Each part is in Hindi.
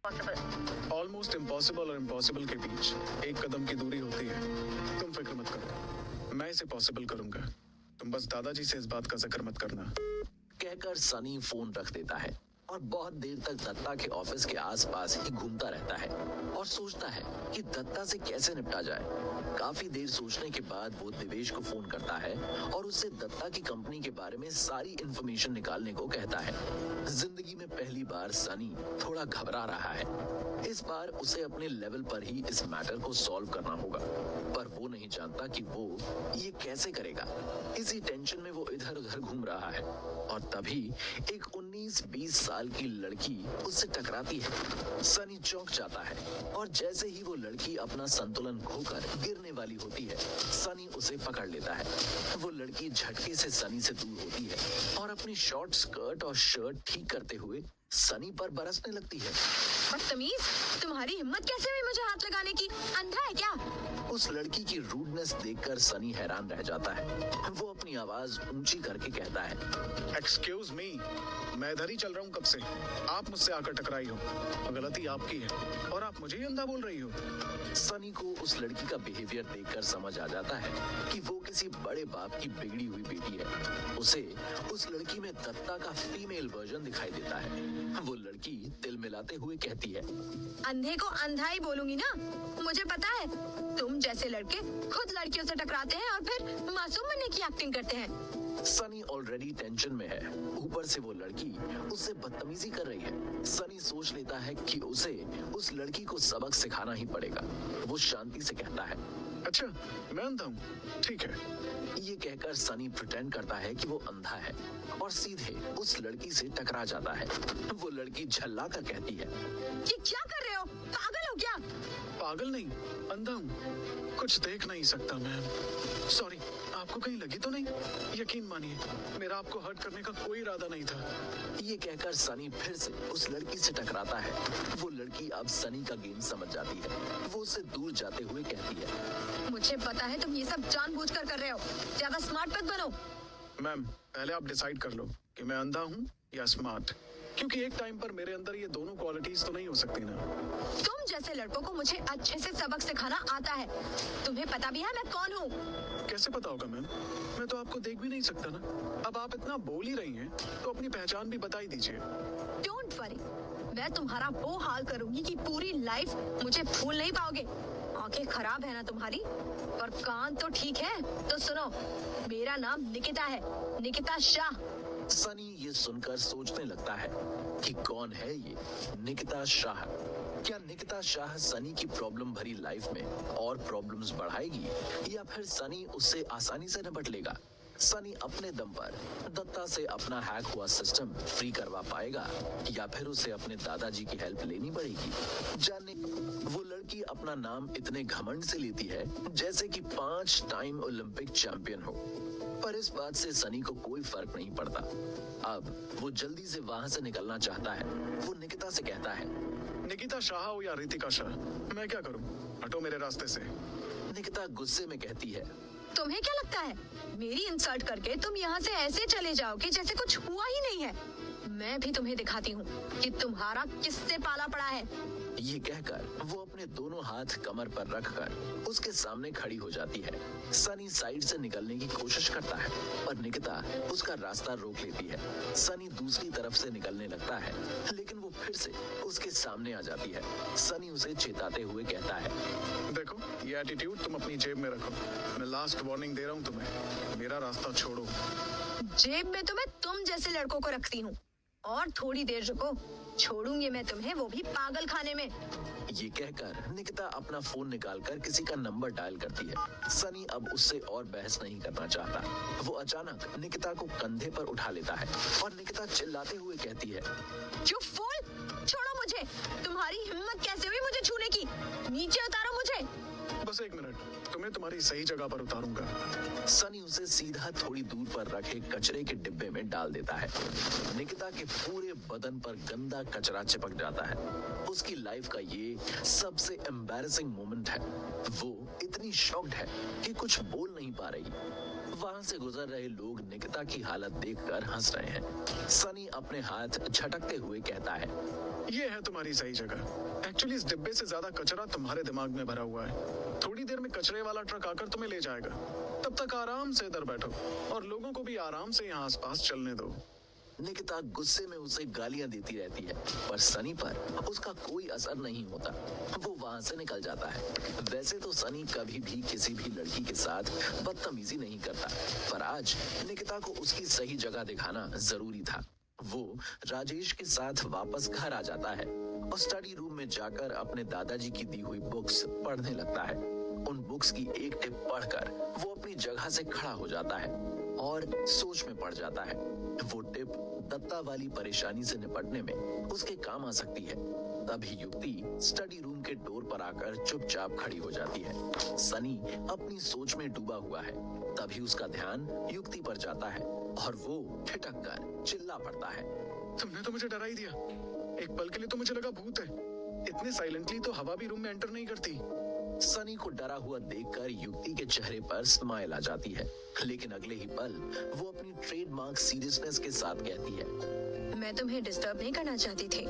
ऑलमोस्ट इम्पॉसिबल और इम्पॉसिबल के बीच एक कदम की दूरी होती है। तुम फिक्र मत करो, मैं इसे पॉसिबल करूंगा। तुम बस दादाजी से इस बात का जिक्र मत करना। कहकर सनी फोन रख देता है और बहुत देर तक दत्ता के ऑफिस के आसपास ही घूमता रहता है और सोचता है कि दत्ता से कैसे निपटा जाए। काफी देर सोचने के बाद वो दिवेश को फोन करता है और उससे दत्ता की कंपनी के बारे में सारी इंफॉर्मेशन निकालने को कहता है। जिंदगी में पहली बार सनी थोड़ा घबरा रहा है। इस बार उसे अपने लेवल पर ही इस मैटर को सॉल्व करना होगा, पर वो नहीं जानता कि वो ये कैसे करेगा। इसी टेंशन में वो इधर उधर घूम रहा है और तभी एक 19-20 साल की लड़की उससे टकराती है। सनी चौंक जाता है और जैसे ही वो लड़की अपना संतुलन खोकर गिरने वाली होती है, सनी उसे पकड़ लेता है। वो लड़की झटके से सनी से दूर होती है और अपनी शॉर्ट स्कर्ट और शर्ट ठीक करते हुए सनी पर बरसने लगती है। बदतमीज, तुम्हारी हिम्मत कैसे हुई मुझे हाथ लगाने की? अंधा है क्या? उस लड़की की रूडनेस देखकर सनी हैरान रह जाता है। वो अपनी आवाज ऊंची करके कहता है, एक्सक्यूज मी, मैं इधर ही चल रहा हूँ कब से। आप मुझसे आकर टकराई हो, गलती आपकी है और आप मुझे ही अंधा बोल रही हो। सनी को उस लड़की का बिहेवियर देखकर समझ आ जाता है कि वो किसी बड़े बाप की बिगड़ी हुई बेटी है। उसे उस लड़की में दत्ता का फीमेल वर्जन दिखाई देता है। वो लड़की तिल मिलाते हुए कहती है, अंधे को अंधा ही बोलूंगी ना। मुझे पता है तुम जैसे लड़के खुद लड़कियों से टकराते हैं और फिर मासूम बनने की एक्टिंग करते हैं। सनी ऑलरेडी टेंशन में है, ऊपर से वो लड़की उससे बदतमीजी कर रही है। सनी सोच लेता है कि उसे उस लड़की को सबक सिखाना ही पड़ेगा। वो शांति से कहता है, अच्छा मैं अंधा हूँ, ठीक है। ये कहकर सनी प्रिटेंड करता है कि वो अंधा है और सीधे उस लड़की से टकरा जाता है। वो लड़की झल्ला कर कहती है, ये क्या कर रहे हो? पागल हो क्या? पागल नहीं, अंधा हूँ, कुछ देख नहीं सकता मैं। सॉरी, आपको कहीं लगी तो नहीं? यकीन मानिए, मेरा आपको हर्ट करने का कोई इरादा नहीं था। ये कहकर सनी फिर से उस लड़की से टकराता है। वो लड़की अब सनी का गेम समझ जाती है। वो उससे दूर जाते हुए कहती है, मुझे पता है तुम ये सब जानबूझकर कर रहे हो। ज्यादा स्मार्ट मत बनो। मैम, पहले आप डिसाइड कर लो कि मैं अंधा हूँ या स्मार्ट, क्योंकि एक टाइम पर मेरे अंदर ये दोनों क्वालिटीज तो नहीं हो सकती ना। तुम जैसे लड़कों को मुझे अच्छे से सबक सिखाना आता है। तुम्हें पता भी है मैं कौन हूँ? कैसे पता होगा मैम? मैं तो आपको देख भी नहीं सकता ना। अब आप इतना बोल ही रही हैं, तो अपनी पहचान भी बता ही दीजिए। डोंट वरी, मैं तुम्हारा वो हाल करूंगी कि पूरी लाइफ मुझे भूल नहीं पाओगे। आंखें खराब है ना तुम्हारी, पर कान तो ठीक है। तो सुनो, मेरा नाम निकिता है, निकिता शाह। सनी ये सुनकर सोचने लगता है कि कौन है ये निकिता शाह। क्या निकिता शाह सनी की प्रॉब्लम भरी लाइफ में और प्रॉब्लम्स बढ़ाएगी या फिर सनी उससे आसानी से निपट लेगा? सनी अपने दम पर दत्ता से अपना हैक हुआ सिस्टम फ्री करवा पाएगा या फिर उसे अपने दादाजी की हेल्प लेनी पड़ेगी? जानने वो लड़की अपना नाम इतने घमंड से लेती है जैसे कि 5 टाइम ओलंपिक चैंपियन हो, पर इस बात से सनी को कोई फर्क नहीं पड़ता। अब वो जल्दी से वहां से निकलना चाहता है। वो निकिता से कहता है, निकिता शाह हो या रितिका शाह, मैं क्या करूं? हटो मेरे रास्ते से। निकिता गुस्से में कहती है, तुम्हें क्या लगता है मेरी इंसल्ट करके तुम यहाँ से ऐसे चले जाओगे जैसे कुछ हुआ ही नहीं है? मैं भी तुम्हें दिखाती हूँ कि तुम्हारा किससे पाला पड़ा है। ये कहकर वो अपने दोनों हाथ कमर पर रखकर उसके सामने खड़ी हो जाती है। सनी साइड से निकलने की कोशिश करता है पर निकिता उसका रास्ता रोक लेती है। सनी दूसरी तरफ से निकलने लगता है लेकिन वो फिर से उसके सामने आ जाती है। सनी उसे चेताते हुए कहता है, देखो, ये एटीट्यूड तुम अपनी जेब में रखो। मैं लास्ट वार्निंग दे रहा हूँ तुम्हें, मेरा रास्ता छोड़ो। जेब में तो मैं तुम जैसे लड़कों को रखती हूँ, और थोड़ी देर रुको, छोड़ूंगी मैं तुम्हें, वो भी पागल खाने में। ये कहकर निकिता अपना फोन निकालकर किसी का नंबर डायल करती है। सनी अब उससे और बहस नहीं करना चाहता। वो अचानक निकिता को कंधे पर उठा लेता है और निकिता चिल्लाते हुए कहती है, यू फूल, छोड़ो मुझे। तुम्हारी हिम्मत कैसे हुई मुझे छूने की? नीचे उतारो मुझे। बस एक मिनट, तुम्हें तुम्हारी सही जगह पर उतारूंगा। सनी उसे सीधा थोड़ी दूर पर रखे कचरे के डिब्बे में डाल देता है। निकिता के पूरे बदन पर गंदा कचरा चिपक जाता है। उसकी लाइफ का ये सबसे एम्बैरेसिंग मोमेंट है। वो इतनी शॉक्ड है कि कुछ बोल नहीं पा रही। वहां से गुजर रहे लोग निकिता की हालत देखकर हंस रहे हैं। सनी अपने हाथ झटकते हुए कहता है, ये है तुम्हारी सही जगह। एक्चुअली इस डिब्बे से ज्यादा कचरा तुम्हारे दिमाग में भरा हुआ है। थोड़ी देर में कचरे वाला ट्रक आकर तुम्हें ले जाएगा। तब तक आराम से इधर बैठो और लोगों को भी आराम से यहाँ आसपास चलने दो। निकिता गुस्से में उसे गालियां देती रहती है, पर सनी पर उसका कोई असर नहीं होता। वो वहां से निकल जाता है। वैसे तो सनी कभी भी किसी भी लड़की के साथ बदतमीजी नहीं करता, पर आज निकिता को उसकी सही जगह दिखाना जरूरी था। वो राजेश के साथ वापस घर आ जाता है और स्टडी रूम में जाकर अपने दादाजी की दी हुई बुक्स पढ़ने लगता है। उन बुक्स की एक टिप पढ़कर वो अपनी जगह से खड़ा हो जाता है और सोच में पड़ जाता है। वो टिप दत्ता वाली परेशानी से निपटने में उसके काम आ सकती है। तभी युक्ति स्टडी रूम के डोर पर आकर चुपचाप खड़ी हो जाती है। सनी अपनी सोच में डूबा हुआ है। तभी उसका ध्यान युक्ति पर जाता है और वो ठिठक कर चिल्ला पड़ता है, तुमने तो मुझे डरा ही दिया। एक पल के लिए तो मुझे लगा भूत है। इतने साइलेंटली तो हवा भी रूम में एंटर नहीं करती। सनी को डरा हुआ देखकर युक्ति के चेहरे पर स्माइल आ जाती है, लेकिन अगले ही पल वो अपनी ट्रेडमार्क सीरियसनेस के साथ कहती है, मैं तुम्हें डिस्टर्ब नहीं करना चाहती थी।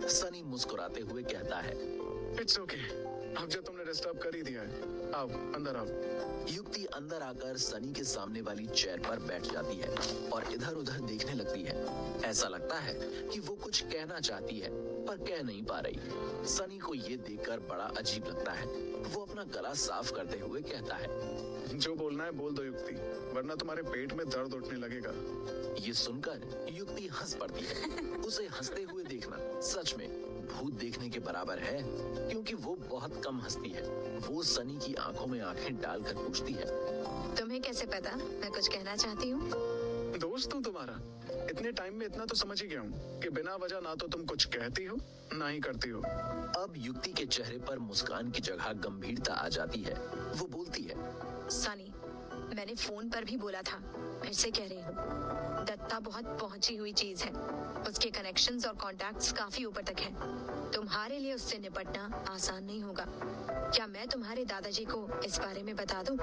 सनी मुस्कुराते हुए कहता है, इट्स ओके, अब जब तुमने डिस्टर्ब कर ही दिया है, आओ अंदर आओ। युक्ति अंदर आकर सनी के सामने वाली चेयर पर बैठ जाती है और इधर उधर देखने लगती है। ऐसा लगता है कि वो कुछ कहना चाहती है पर कह नहीं पा रही। सनी को ये देखकर बड़ा अजीब लगता है। वो अपना गला साफ करते हुए कहता है, जो बोलना है बोल दो युक्ति, वरना तुम्हारे पेट में दर्द उठने लगेगा। ये सुनकर युक्ति हंस पड़ती है। उसे हंसते हुए देखना सच में भूत देखने के बराबर है, क्योंकि वो बहुत कम हंसती है। वो सनी की आंखों में आंखें डालकर पूछती है, तुम्हें कैसे पता मैं कुछ कहना चाहती हूँ? दोस्त हूँ तुम्हारा। इतने टाइम में इतना तो समझ ही गया हूँ कि बिना वजह ना तो तुम कुछ कहती हो ना ही करती हो। अब युक्ति के चेहरे पर मुस्कान की जगह गंभीरता आ जाती है। वो बोलती है, सनी, मैंने फोन पर भी बोला था, फिर से कह रही हूँ, दत्ता बहुत पहुंची हुई चीज है। उसके कनेक्शंस और कॉन्टैक्ट्स काफी ऊपर तक हैं। तुम्हारे लिए उससे निपटना आसान नहीं होगा। क्या मैं तुम्हारे दादाजी को इस बारे में बता दूं?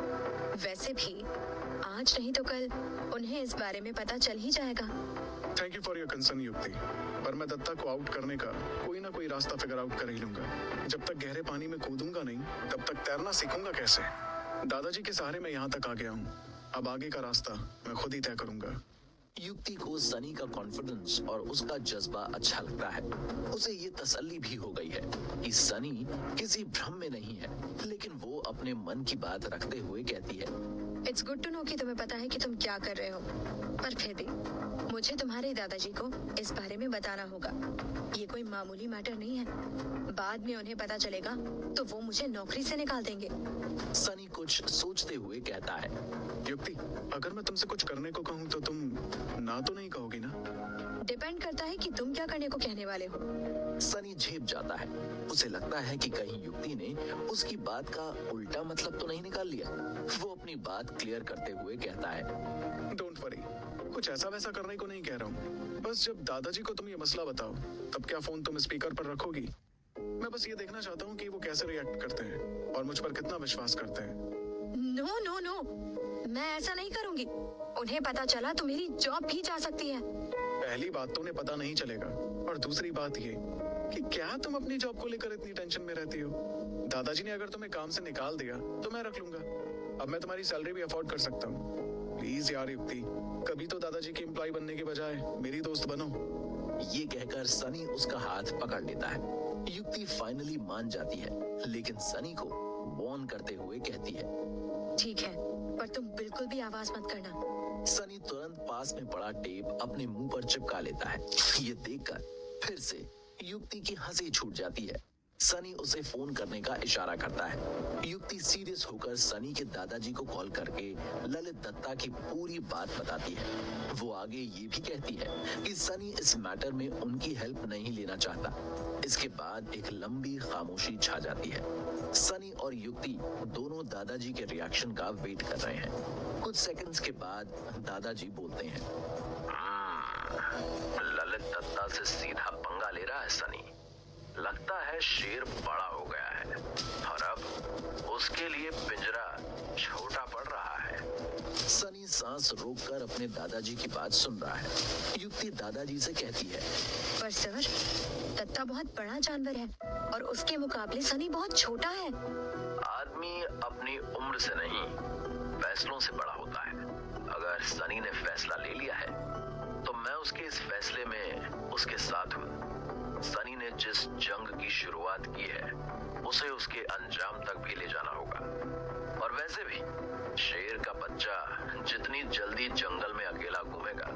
वैसे भी आज नहीं तो कल उन्हें इस बारे में पता चल ही जाएगा। Thank you for your concern युक्ति, पर मैं दत्ता को आउट करने का कोई ना कोई रास्ता फिगर आउट कर ही लूंगा। जब तक गहरे पानी में कूदूंगा नहीं, तब तक तैरना सीखूंगा कैसे? दादाजी के सहारे मैं यहाँ तक आ गया हूँ। अब आगे का रास्ता मैं खुद ही तय करूंगा। युक्ति को सनी का कॉन्फिडेंस और उसका जज्बा अच्छा लगता है। उसे ये तसल्ली भी हो गई है कि सनी किसी भ्रम में नहीं है, लेकिन वो अपने मन की बात रखते हुए कहती है, इट्स गुड टू नो कि तुम्हें पता है कि तुम क्या कर रहे हो, पर फिर भी मुझे तुम्हारे दादाजी को इस बारे में बताना होगा। ये कोई मामूली मैटर नहीं है। बाद में उन्हें पता चलेगा तो वो मुझे नौकरी से निकाल देंगे। सनी कुछ सोचते हुए कहता है, युक्ति, अगर मैं तुमसे कुछ करने को कहूँ तो तुम ना तो नहीं कहोगी ना? डिपेंड करता है कि तुम क्या करने को कहने वाले हो। सनी झेप जाता है। उसे लगता है कि कहीं युक्ति ने उसकी बात का उल्टा मतलब तो नहीं निकाल लिया। वो अपनी बात क्लियर करते हुए कहता है, डोंट वरी, कुछ ऐसा वैसा करने को नहीं कह रहा हूँ। बस जब दादाजी को तुम ये मसला बताओ, तब क्या फोन तुम स्पीकर पर रखोगी? मैं बस ये देखना चाहता हूँ कि वो कैसे रिएक्ट करते हैं और मुझ पर कितना विश्वास करते हैं। नो नो नो, मैं ऐसा नहीं करूंगी। उन्हें पता चला तो मेरी जॉब भी जा सकती है। पहली बात तो उन्हें पता नहीं चलेगा, और दूसरी बात ये कि क्या तुम अपनी जॉब को लेकर इतनी टेंशन में रहती हो? दादाजी ने अगर तुम्हें काम से निकाल दिया तो मैं रख लूंगा। अब मैं तुम्हारी सैलरी भी अफोर्ड कर सकता हूँ। प्लीज यार युक्ति, कभी तो दादाजी की एम्प्लॉय बनने के बजाय मेरी दोस्त बनो। ये कहकर सनी उसका हाथ पकड़ लेता है। युक्ति फाइनली मान जाती है, लेकिन सनी को वार्न करते हुए कहती है, ठीक है, पर तुम बिल्कुल भी आवाज मत करना। सनी तुरंत पास में पड़ा टेप अपने मुंह पर चिपका लेता है। ये देखकर फिर से युक्ति की हंसी छूट जाती है। सनी उसे फोन करने का इशारा करता है। युक्ति सीरियस होकर सनी के दादाजी को कॉल करके ललित दत्ता की पूरी बात बताती है। वो आगे ये भी कहती है कि सनी इस मैटर में उनकी हेल्प नहीं लेना चाहता। इसके बाद एक लंबी खामोशी छा जाती है। सनी और युक्ति दोनों दादाजी के रिएक्शन का वेट कर रहे हैं। कुछ सेकंड्स के बाद दादाजी बोलते हैं, ललित दत्ता से सीधा पंगा ले रहा है सनी। लगता है शेर बड़ा हो गया है और अब उसके लिए पिंजरा छोटा पड़ रहा है। सनी सांस रोककर अपने दादाजी की बात सुन रहा है। युक्ति दादाजी से कहती है, पर सर, दत्ता बहुत बड़ा जानवर है और उसके मुकाबले सनी बहुत छोटा है। आदमी अपनी उम्र से नहीं, फैसलों से बड़ा होता है। अगर सनी ने फैसला ले लिया है तो मैं उसके इस फैसले में उसके साथ हूँ। सनी ने जिस जंग की शुरुआत की है उसे उसके अंजाम तक भी ले जाना होगा। और वैसे भी शेर का बच्चा जितनी जल्दी जंगल में अकेला घूमेगा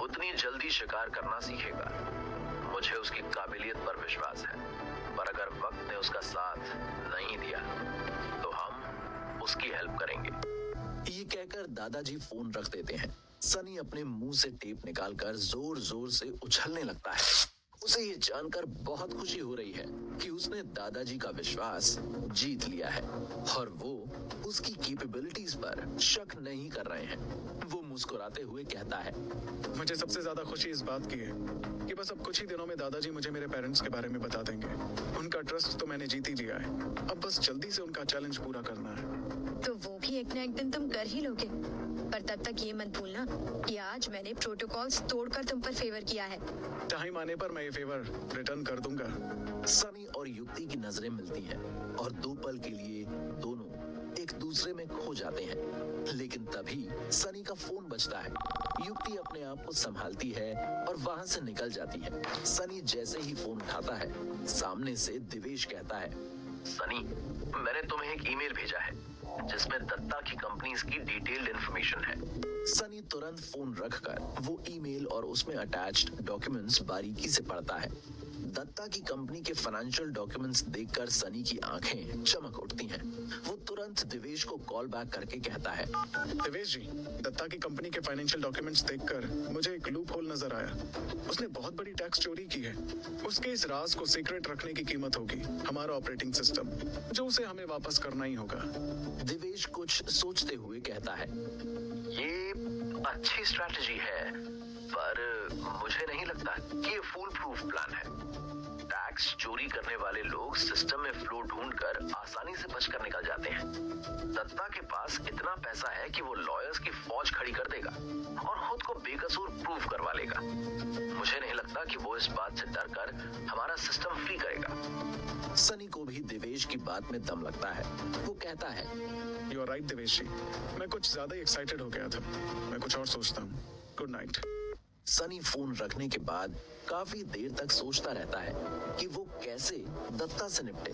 उतनी जल्दी शिकार करना सीखेगा। मुझे उसकी काबिलियत पर विश्वास है, पर अगर वक्त ने उसका साथ नहीं दिया तो हम उसकी हेल्प करेंगे। ये कहकर दादाजी फोन रख देते हैं। सनी अपने मुंह से टेप निकालकर जोर जोर से उछलने लगता है। उसे ये जानकर बहुत खुशी हो रही है कि उसने दादाजी का विश्वास जीत लिया है और वो उसकी कैपेबिलिटीज पर शक नहीं कर रहे हैं। वो मुस्कुराते हुए कहता है, मुझे सबसे ज्यादा खुशी इस बात की है कि बस अब कुछ ही दिनों में दादाजी मुझे मेरे पेरेंट्स के बारे में बता देंगे। उनका ट्रस्ट तो मैंने जीत ही लिया है, अब बस जल्दी से उनका चैलेंज पूरा करना है। तो वो भी एक ना एक दिन तुम कर ही लोगे, पर तब तक ये मत भूलना कि आज मैंने प्रोटोकॉल्स तोड़कर तुम पर फेवर किया है। टाइम आने पर मैं ये फेवर रिटर्न कर दूंगा। सनी और युक्ति की नजरें मिलती हैं और दो पल के लिए दोनों एक दूसरे में खो जाते हैं। लेकिन तभी सनी का फोन बजता है। युक्ति अपने आप को संभालती है और वहां से निकल जाती है। सनी जैसे ही फोन उठाता है, सामने से दिवेश कहता है, सनी, मैंने तुम्हें एक ईमेल भेजा है जिसमें दत्ता की कंपनीज की डिटेल्ड इंफॉर्मेशन है। सनी तुरंत फोन रखकर वो ईमेल और उसमें अटैच्ड डॉक्यूमेंट्स बारीकी से पढ़ता है। दत्ता की कंपनी के फाइनेंशियल डॉक्यूमेंट्स देखकर सनी की आंखें चमक उठती हैं। वो तुरंत दिवेश को कॉल बैक करके कहता है, दिवेश जी, दत्ता की कंपनी के फाइनेंशियल डॉक्यूमेंट्स देखकर मुझे एक लूप होल नजर आया। उसने बहुत बड़ी टैक्स चोरी की है। उसके इस राज को सीक्रेट रखने की कीमत होगी हमारा ऑपरेटिंग सिस्टम, जो उसे हमें वापस करना ही होगा। दिवेश कुछ सोचते हुए कहता है, ये अच्छी स्ट्रैटेजी है, पर मुझे नहीं लगता कि ये फूल प्रूफ प्लान है। टैक्स चोरी करने वाले लोग सिस्टम में फ्लो ढूंढकर आसानी से बचकर निकल जाते हैं। दत्ता के पास इतना पैसा है कि वो लॉयर्स की फौज खड़ी कर देगा और खुद को बेकसूर प्रूव करवा लेगा। मुझे नहीं लगता कि वो इस बात से डरकर हमारा सिस्टम फ्री करेगा। सनी को भी दिवेश की बात में दम लगता है। वो कहता है, यू आर राइट दिवेश जी, मैं कुछ ज्यादा ही एक्साइटेड हो गया था। मैं कुछ और सोचता हूँ। Good night. सनी फोन रखने के बाद काफी देर तक सोचता रहता है कि वो कैसे दत्ता से निपटे।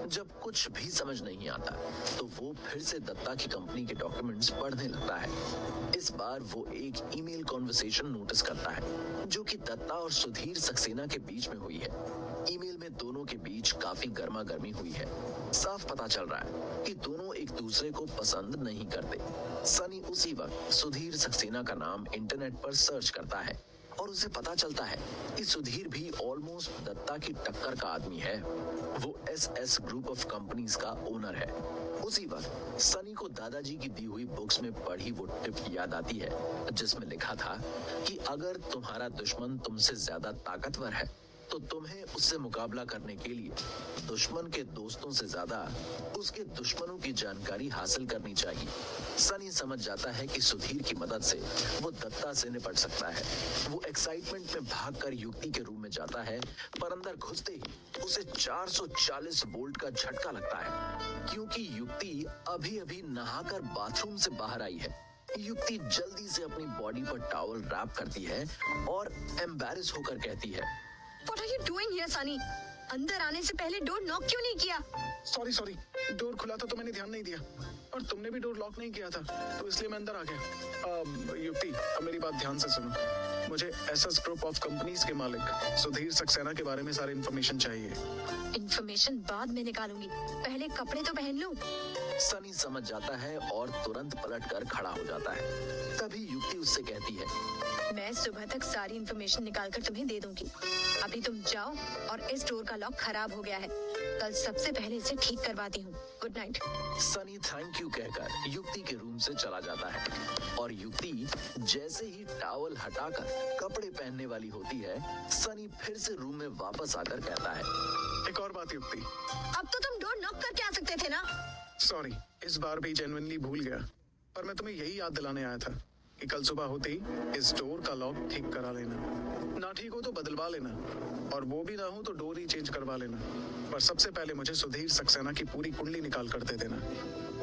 जब कुछ भी समझ नहीं आता तो वो फिर से दत्ता की कंपनी के डॉक्यूमेंट्स पढ़ने लगता है। इस बार वो एक ईमेल कॉन्वर्सेशन नोटिस करता है जो कि दत्ता और सुधीर सक्सेना के बीच में हुई है। ईमेल में दोनों के बीच काफी गर्मा गर्मी हुई है। साफ पता चल रहा है कि दोनों एक दूसरे को पसंद नहीं करते। सनी उसी वक्त सुधीर सक्सेना का नाम इंटरनेट पर सर्च करता है और उसे पता चलता है कि सुधीर भी ऑलमोस्ट दत्ता की टक्कर का आदमी है। वो एसएस ग्रुप ऑफ कंपनीज का ओनर है। उसी वक्त सनी को दादाजी की दी हुई बुक्स में पढ़ी वो टिप याद आती है जिसमें लिखा था कि अगर तुम्हारा दुश्मन तुमसे ज्यादा ताकतवर है तो तुम्हें उससे मुकाबला करने के लिए दुश्मन के दोस्तों से ज्यादा उसके दुश्मनों की जानकारी हासिल करनी चाहिए। सनी समझ जाता है कि सुधीर की मदद से वो दत्ता से निपट सकता है। वो एक्साइटमेंट में भागकर युक्ति के रूम में जाता है, पर अंदर घुसते ही उसे 440 वोल्ट का झटका लगता है क्योंकि युक्ति अभी अभी नहाकर बाथरूम से बाहर आई है। युक्ति जल्दी से अपनी बॉडी पर टॉवल रैप करती है और एम्बैरेस होकर कहती है, What are you doing here, Sunny? अंदर आने से पहले डोर नॉक क्यों नहीं किया? सॉरी, डोर खुला था तो मैंने ध्यान नहीं दिया और तुमने भी डोर लॉक नहीं किया था तो इसलिए मैं अंदर आ गया। युक्ति, अब मेरी बात ध्यान से सुनो। मुझे एसएस ग्रुप ऑफ कंपनीज के मालिक सुधीर सक्सेना के बारे में सारी इन्फॉर्मेशन चाहिए। इन्फॉर्मेशन बाद में निकालूंगी, पहले कपड़े तो पहन लूं। सनी समझ जाता है और तुरंत पलटकर खड़ा हो जाता है। तभी युक्ति उससे कहती है, मैं सुबह तक सारी इन्फॉर्मेशन निकाल कर तुम्हें दे दूंगी। अभी तुम जाओ, और इस डोर का लॉक खराब हो गया है, कल सबसे पहले इसे ठीक करवाती हूँ। Good night. Sunny thank you कहकर युक्ति के रूम से चला जाता है और युक्ति जैसे ही टॉवल हटाकर कपड़े पहनने वाली होती है, सनी फिर से रूम में वापस आकर कहता है, एक और बात युक्ति, अब तो तुम डोर नॉक करके आ सकते थे ना। सॉरी, इस बार भी जेन्युइनली भूल गया, पर मैं तुम्हें यही याद दिलाने आया था कि कल सुबह होते ही इस डोर का लॉक ठीक करा लेना। ना ठीक हो तो बदलवा लेना, और वो भी ना हो तो डोर ही चेंज करवा लेना। पर सबसे पहले मुझे सुधीर सक्सेना की पूरी कुंडली निकाल कर दे देना।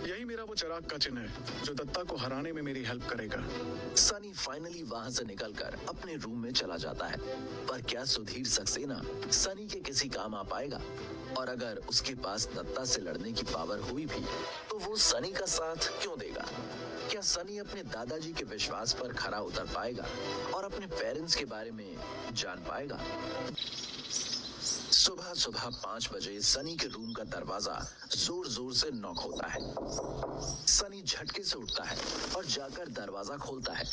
यही मेरा वो चिराग का चिन्ह है जो दत्ता को हराने में मेरी हेल्प करेगा। सनी फाइनली वहां से निकलकर अपने रूम में चला जाता है। पर क्या सुधीर सक्सेना सनी के किसी काम आ पाएगा? और अगर उसके पास दत्ता से लड़ने की पावर हुई भी, तो वो सनी का साथ क्यों देगा? क्या सनी अपने दादाजी के विश्वास पर खरा उतर पाएगा और अपने पेरेंट्स के बारे में जान पाएगा? सुबह सुबह 5 बजे सनी के रूम का दरवाजा जोर जोर से नॉक होता है। सनी झटके से उठता है और जाकर दरवाजा खोलता है।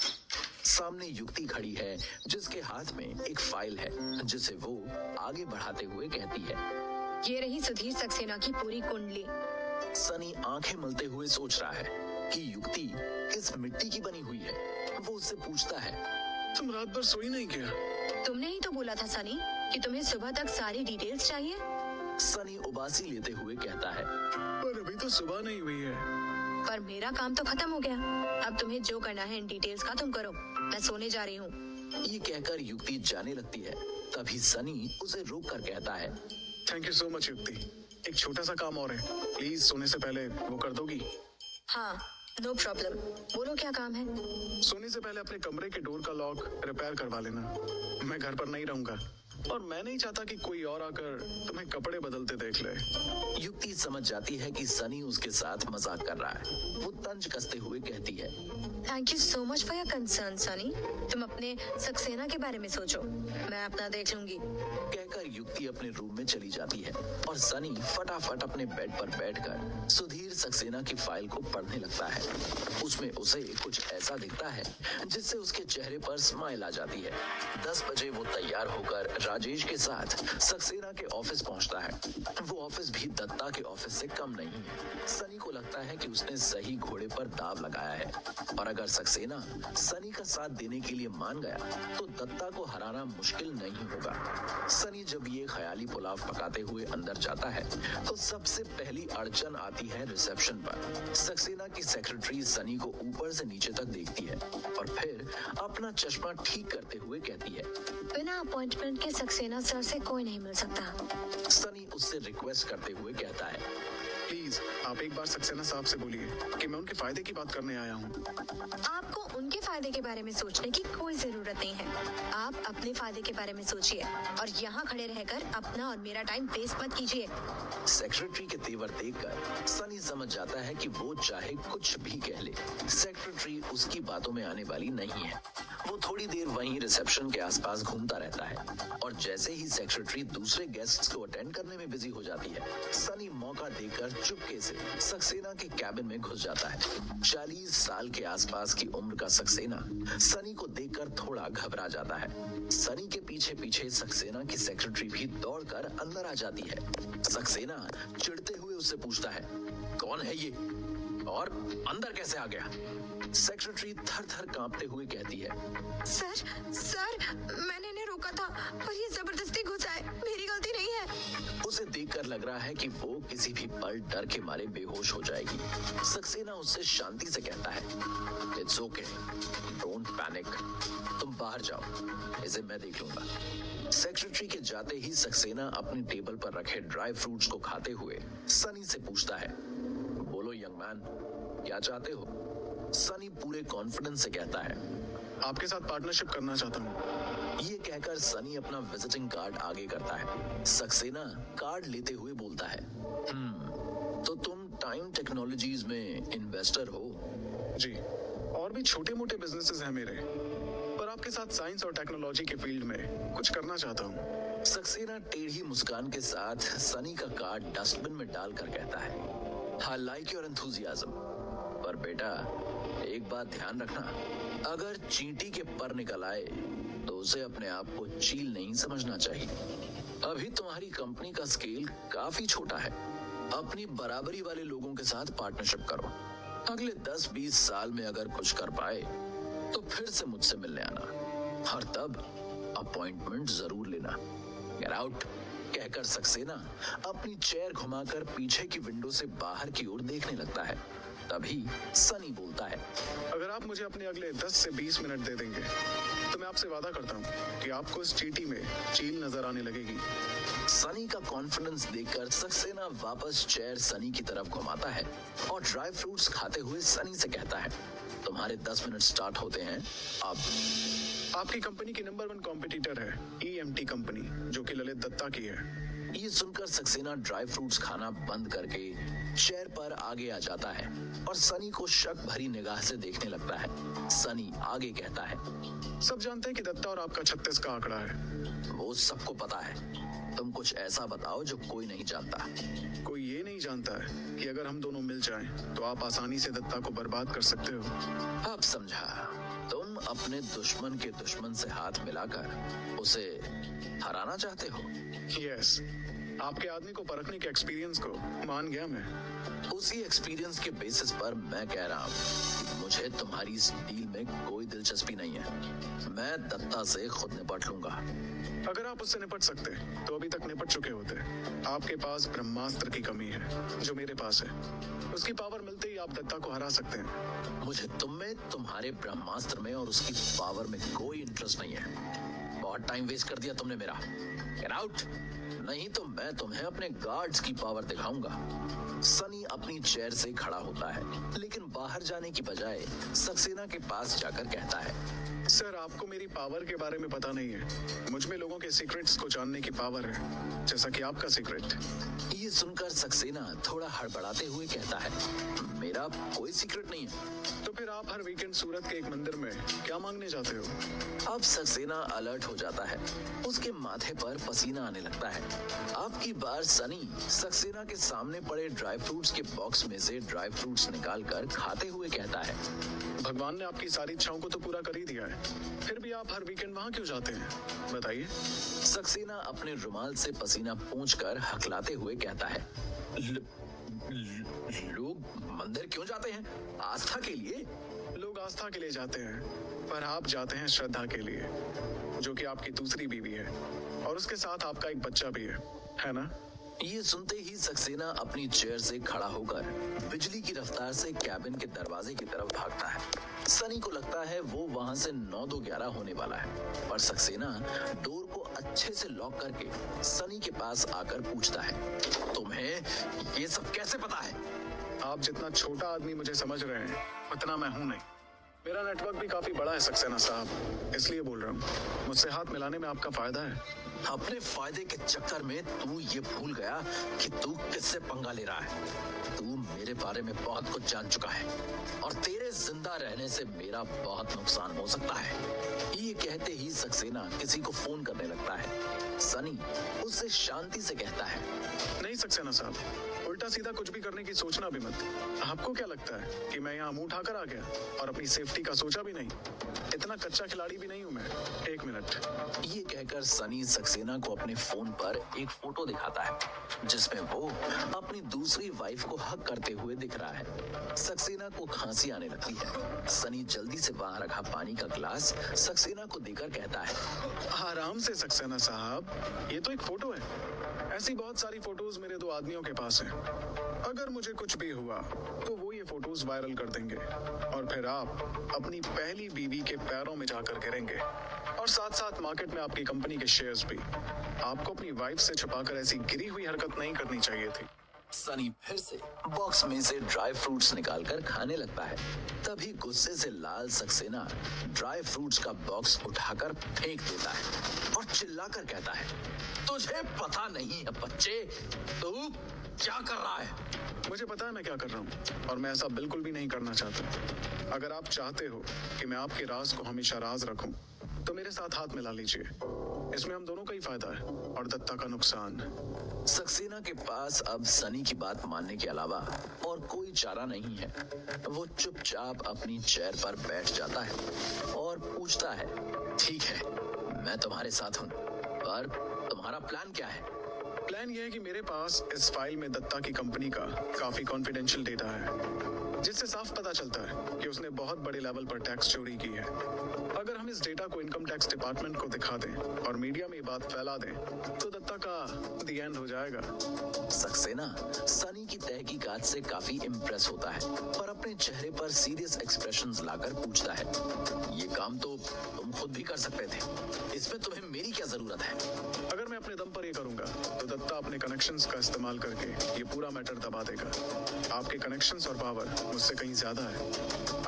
सामने युक्ति खड़ी है, जिसके हाथ में एक फाइल है, जिसे वो आगे बढ़ाते हुए कहती है, ये रही सुधीर सक्सेना की पूरी कुंडली। सनी आंखें मलते हुए सोच रहा है कि युक्ति किस मिट्टी की बनी हुई है। वो उससे पूछता है, तुम रात भर सोई नहीं क्या? तुमने ही तो बोला था सनी कि तुम्हें सुबह तक सारी डिटेल्स चाहिए। सनी उबासी लेते हुए कहता है, पर अभी तो सुबह नहीं हुई है। पर मेरा काम तो खत्म हो गया, अब तुम्हें जो करना है इन डिटेल्स का तुम करो, मैं सोने जा रही हूँ। ये कहकर युक्ति जाने लगती है। तभी सनी उसे रोक कर कहता है, थैंक यू सो मच युक्ति, एक छोटा सा काम और है, प्लीज सोने से पहले वो कर दोगी? हाँ, नो प्रॉब्लम, बोलो क्या काम है। सोने से पहले अपने कमरे के डोर का लॉक रिपेयर करवा लेना। मैं घर पर नहीं रहूंगा और मैं नहीं चाहता कि कोई और आकर तुम्हें कपड़े बदलते देख ले। युक्ति समझ जाती है कि सनी उसके साथ मजाक कर रहा है। वो तंज कसते हुए कहती है, thank you so much for your concern Sunny, तुम अपने सक्सेना के बारे में सोचो, मैं अपना देख लूंगी। कहकर युक्ति अपने रूम में चली जाती है और सनी फटाफट अपने बेड पर बैठकर सुधीर सक्सेना की फाइल को पढ़ने लगता है। उसमें उसे कुछ ऐसा दिखता है जिससे उसके चेहरे पर स्माइल आ जाती है। 10 बजे वो तैयार होकर राजेश के साथ सक्सेना के ऑफिस पहुंचता है। वो ऑफिस भी दत्ता के ऑफिस से कम नहीं है। सनी को लगता है कि उसने सही घोड़े पर दाव लगाया है, और अगर सक्सेना सनी का साथ देने के लिए मान गया तो दत्ता को हराना मुश्किल नहीं होगा। सनी जब ये ख्याली पुलाव पकाते हुए अंदर जाता है तो सबसे पहली अड़चन आती है रिसेप्शन पर। सक्सेना की सेक्रेटरी सनी को ऊपर से नीचे तक देखती है और फिर अपना चश्मा ठीक करते हुए कहती है, बिना अपॉइंटमेंट के सक्सेना सर से कोई नहीं मिल सकता। सनी उससे रिक्वेस्ट करते हुए कहता है, प्लीज आप एक बार सक्सेना साहब से बोलिए कि मैं उनके फायदे की बात करने आया हूँ। आपको उनके फायदे के बारे में सोचने की कोई जरूरत नहीं है, आप अपने फायदे के बारे में सोचिए और यहाँ खड़े रहकर अपना और मेरा टाइम वेस्ट मत कीजिए। सेक्रेटरी के तेवर देखकर सनी समझ जाता है कि वो चाहे कुछ भी कह ले, सेक्रेटरी उसकी बातों में आने वाली नहीं है। वो थोड़ी देर वहीं रिसेप्शन के आसपास घूमता रहता है और जैसे ही सेक्रेटरी दूसरे गेस्ट्स को अटेंड करने में बिजी हो जाती है, सनी मौका देकर चुपके से सक्सेना के कैबिन में घुस जाता है। 40 साल के आसपास की उम्र का सक्सेना सनी को देखकर थोड़ा घबरा जाता है। सनी के पीछे पीछे सक्सेना की सेक्रेटरी भी दौड़कर अंदर आ जाती है। सक्सेना चिढ़ते हुए उससे पूछता है, कौन है ये और अंदर कैसे आ गया? सेक्रेटरी थर थर कांपते हुए कहती है, सर मैंने इन्हें रोका था पर ये जबरदस्ती घुस आए, मेरी गलती नहीं है। उसे देखकर लग रहा है कि वो किसी भी पल डर के मारे बेहोश हो जाएगी। सक्सेना उससे शांति से कहता है, इट्स ओके, डोंट पैनिक, तुम बाहर जाओ, इसे मैं देख लूंगा। सेक्रेटरी के जाते ही सक्सेना अपनी टेबल पर रखे ड्राई फ्रूट्स को खाते हुए सनी से पूछता है, बोलो यंग मैन, क्या चाहते हो? सनी पूरे कॉन्फिडेंस से कहता है, आपके साथ पार्टनरशिप करना चाहता हूँ। ये कहकर सनी अपना विजिटिंग कार्ड आगे करता है। सक्सेना कार्ड लेते हुए बोलता है, तो तुम टाइम टेक्नोलॉजीज में इन्वेस्टर हो? जी, और भी छोटे मोटे बिजनेसेस हैं मेरे, पर आप आपके साथ साइंस और टेक्नोलॉजी के फील्ड में कुछ करना चाहता हूँ। सक्सेना टेढ़ी मुस्कान के साथ सनी का कार्ड डस्टबिन में डालकर कहता है, आई लाइक योर एंथुजियाज्म, पर बेटा एक बात ध्यान रखना, अगर चींटी के पर निकल आए तो उसे अपने आप को चील नहीं समझना चाहिए। अभी तुम्हारी कंपनी का स्केल काफी छोटा है, अपनी बराबरी वाले लोगों के साथ पार्टनरशिप करो। अगले 10-20 साल में अगर कुछ कर पाए तो फिर से मुझसे मिलने आना, और तब अपॉइंटमेंट जरूर लेना। गेट आउट, कहकर सक्सेना अपनी चेयर घुमाकर पीछे की विंडो से बाहर की ओर देखने लगता है। तभी सनी बोलता है, अगर आप मुझे अपने अगले 10 से 20 मिनट दे देंगे तो मैं आपसे वादा करता हूँ कि आपको इस चींटी में चील नजर आने लगेगी। सनी का कॉन्फिडेंस देखकर सक्सेना वापस चेयर सनी की तरफ घुमाता है और ड्राई फ्रूट्स खाते हुए सनी से कहता है, तुम्हारे 10 मिनट स्टार्ट होते हैं अब। आपकी कंपनी की नंबर 1 कॉम्पिटिटर है EMT कंपनी, जो कि ललित दत्ता की है। ये सुनकर सक्सेना ड्राई फ्रूट्स खाना बंद करके चेयर पर आगे आ जाता है और सनी को शक भरी निगाह से देखने लगता है। सनी आगे कहता है, सब जानते हैं कि दत्ता और आपका 36 का आंकड़ा है। वो सबको पता है, तुम कुछ ऐसा बताओ जो कोई नहीं जानता। कोई ये नहीं जानता है कि अगर हम दोनों मिल जाएं तो आप आसानी से दत्ता को बर्बाद कर सकते हो। अब समझा, तुम अपने दुश्मन के दुश्मन से हाथ मिलाकर उसे हराना चाहते हो। यस, आपके आदमी को परखने के एक्सपीरियंस को मान गया मैं। उसी एक्सपीरियंस के बेसिस पर मैं कह रहा हूँ, मुझे तुम्हारी इस डील में कोई दिलचस्पी नहीं है। मैं दत्ता से खुद निपट लूंगा। अगर आप उससे निपट सकते तो अभी तक निपट चुके होते। आपके पास ब्रह्मास्त्र की कमी है जो मेरे पास है। उसकी पावर मिलते ही आप दत्ता को हरा सकते हैं। मुझे तुम में, तुम्हारे ब्रह्मास्त्र में और उसकी पावर में कोई इंटरेस्ट नहीं है। बहुत टाइम वेस्ट कर दिया तुमने मेरा। गेट आउट, नहीं तो मैं तुम्हें अपने गार्ड्स की पावर दिखाऊंगा। सनी अपनी चेयर से खड़ा होता है, लेकिन बाहर जाने की बजाय सक्सेना के पास जाकर कहता है, सर, आपको मेरी पावर के बारे में पता नहीं है। मुझ में लोगों के सीक्रेट्स को जानने की पावर है, जैसा कि आपका सीक्रेट। ये सुनकर सक्सेना थोड़ा हड़बड़ाते हुए कहता है, मेरा कोई सीक्रेट नहीं है। तो फिर आप हर वीकेंड सूरत के एक मंदिर में क्या मांगने जाते हो? अब सक्सेना अलर्ट हो जाता है, उसके माथे पर पसीना आने लगता है। अब की बार सनी सक्सेना के सामने पड़े ड्राई फ्रूट्स के बॉक्स में से ड्राई फ्रूट्स निकालकर खाते हुए कहता है, भगवान ने आपकी सारी इच्छाओं को तो पूरा कर ही दिया है, फिर भी आप हर वीकेंड वहाँ क्यों जाते हैं, बताइए। सक्सेना अपने रुमाल से पसीना पोंछकर हकलाते हुए कहता है, लोग मंदिर क्यों जाते हैं? आस्था के लिए। लोग आस्था के लिए जाते हैं, पर आप जाते हैं श्रद्धा के लिए, जो कि आपकी दूसरी बीवी है और उसके साथ आपका एक बच्चा भी है ना? ये सुनते ही सक्सेना अपनी चेयर से खड़ा होकर बिजली की रफ्तार से कैबिन के दरवाजे की तरफ भागता है। सनी को लगता है वो वहां से 9-2-11 होने वाला है, पर सक्सेना डोर को अच्छे से लॉक करके सनी के पास आकर पूछता है, तुम्हें ये सब कैसे पता है? आप जितना छोटा आदमी मुझे समझ रहे हैं उतना मैं हूं नहीं। मेरा नेटवर्क भी काफी बड़ा है सक्सेना साहब, इसलिए बोल रहा हूँ। मुझसे हाथ मिलाने में आपका फायदा है। अपने फायदे के चक्कर में तू ये भूल गया कि तू किससे पंगा ले रहा है। तू मेरे बारे में बहुत कुछ जान चुका है और तेरे जिंदा रहने से मेरा बहुत नुकसान हो सकता है। ये कहते ही सक्सेना किसी को फोन करने लगता है। सनी उससे शांति से कहता है, नहीं सक्सेना साहब, उल्टा सीधा कुछ भी करने की सोचना भी मत। आपको क्या लगता है कि मैं यहाँ मुंह उठाकर आ गया और अपनी सेफ्टी का सोचा भी नहीं? इतना कच्चा खिलाड़ी भी नहीं हूँ मैं। 1 मिनट। ये कहकर सनी सक्सेना को अपने फोन पर एक फोटो दिखाता है, जिसमें वो अपनी दूसरी वाइफ को हक करते हुए दिख रहा है। सक्सेना को खांसी आने लगती है। सनी जल्दी से वहां रखा पानी का ग्लास सक्सेना को देकर कहता है, आराम से सक्सेना साहब, ये तो एक फोटो है। ऐसी बहुत सारी फोटोज मेरे 2 आदमियों के पास हैं। अगर मुझे कुछ भी हुआ तो वो ये फोटोज वायरल कर देंगे और फिर आप अपनी पहली बीवी के पैरों में जाकर गिरेंगे और साथ साथ मार्केट में आपकी कंपनी के शेयर्स भी। आपको अपनी वाइफ से छुपाकर ऐसी गिरी हुई हरकत नहीं करनी चाहिए थी। सनी फिर से बॉक्स में से ड्राई फ्रूट्स निकालकर खाने लगता है। तभी गुस्से से लाल सक्सेना ड्राई फ्रूट्स का बॉक्स उठाकर फेंक देता है और चिल्लाकर कहता है, तुझे पता नहीं है बच्चे, तू क्या कर रहा है? मुझे पता है मैं क्या कर रहा हूँ और मैं ऐसा बिल्कुल भी नहीं करना चाहता। अगर आप चाहते हो कि मैं आपके राज को हमेशा राज रखूं, तो मेरे साथ हाथ मिला लीजिए, इसमें हम दोनों का ही फायदा है और दत्ता का नुकसान। सक्सेना के पास अब सनी की बात मानने के अलावा और कोई चारा नहीं है। वो चुपचाप अपनी चेयर पर बैठ जाता है और पूछता है, ठीक है, मैं तुम्हारे साथ हूँ, पर तुम्हारा प्लान क्या है? प्लान यह है कि मेरे पास इस फाइल में दत्ता की कंपनी का काफी कॉन्फिडेंशियल डेटा है, जिससे साफ पता चलता है कि उसने बहुत बड़े लेवल पर टैक्स चोरी की है। अगर हम इस डेटा को इनकम टैक्स डिपार्टमेंट को दिखा दें और मीडिया में ये बात फैला दें, तो दत्ता का द एंड हो जाएगा। सक्सेना सनी की तहकीकात से काफी इम्प्रेस होता है और अपने चेहरे पर सीरियस एक्सप्रेशंस लाकर पूछता है, ये काम तो तुम खुद भी कर सकते थे, इसमें तुम्हें मेरी क्या जरूरत है? अगर मैं अपने दम पर ये करूंगा तो दत्ता अपने कनेक्शंस का इस्तेमाल करके ये पूरा मैटर दबा देगा। आपके कनेक्शंस और पावर मुझसे कहीं ज्यादा है,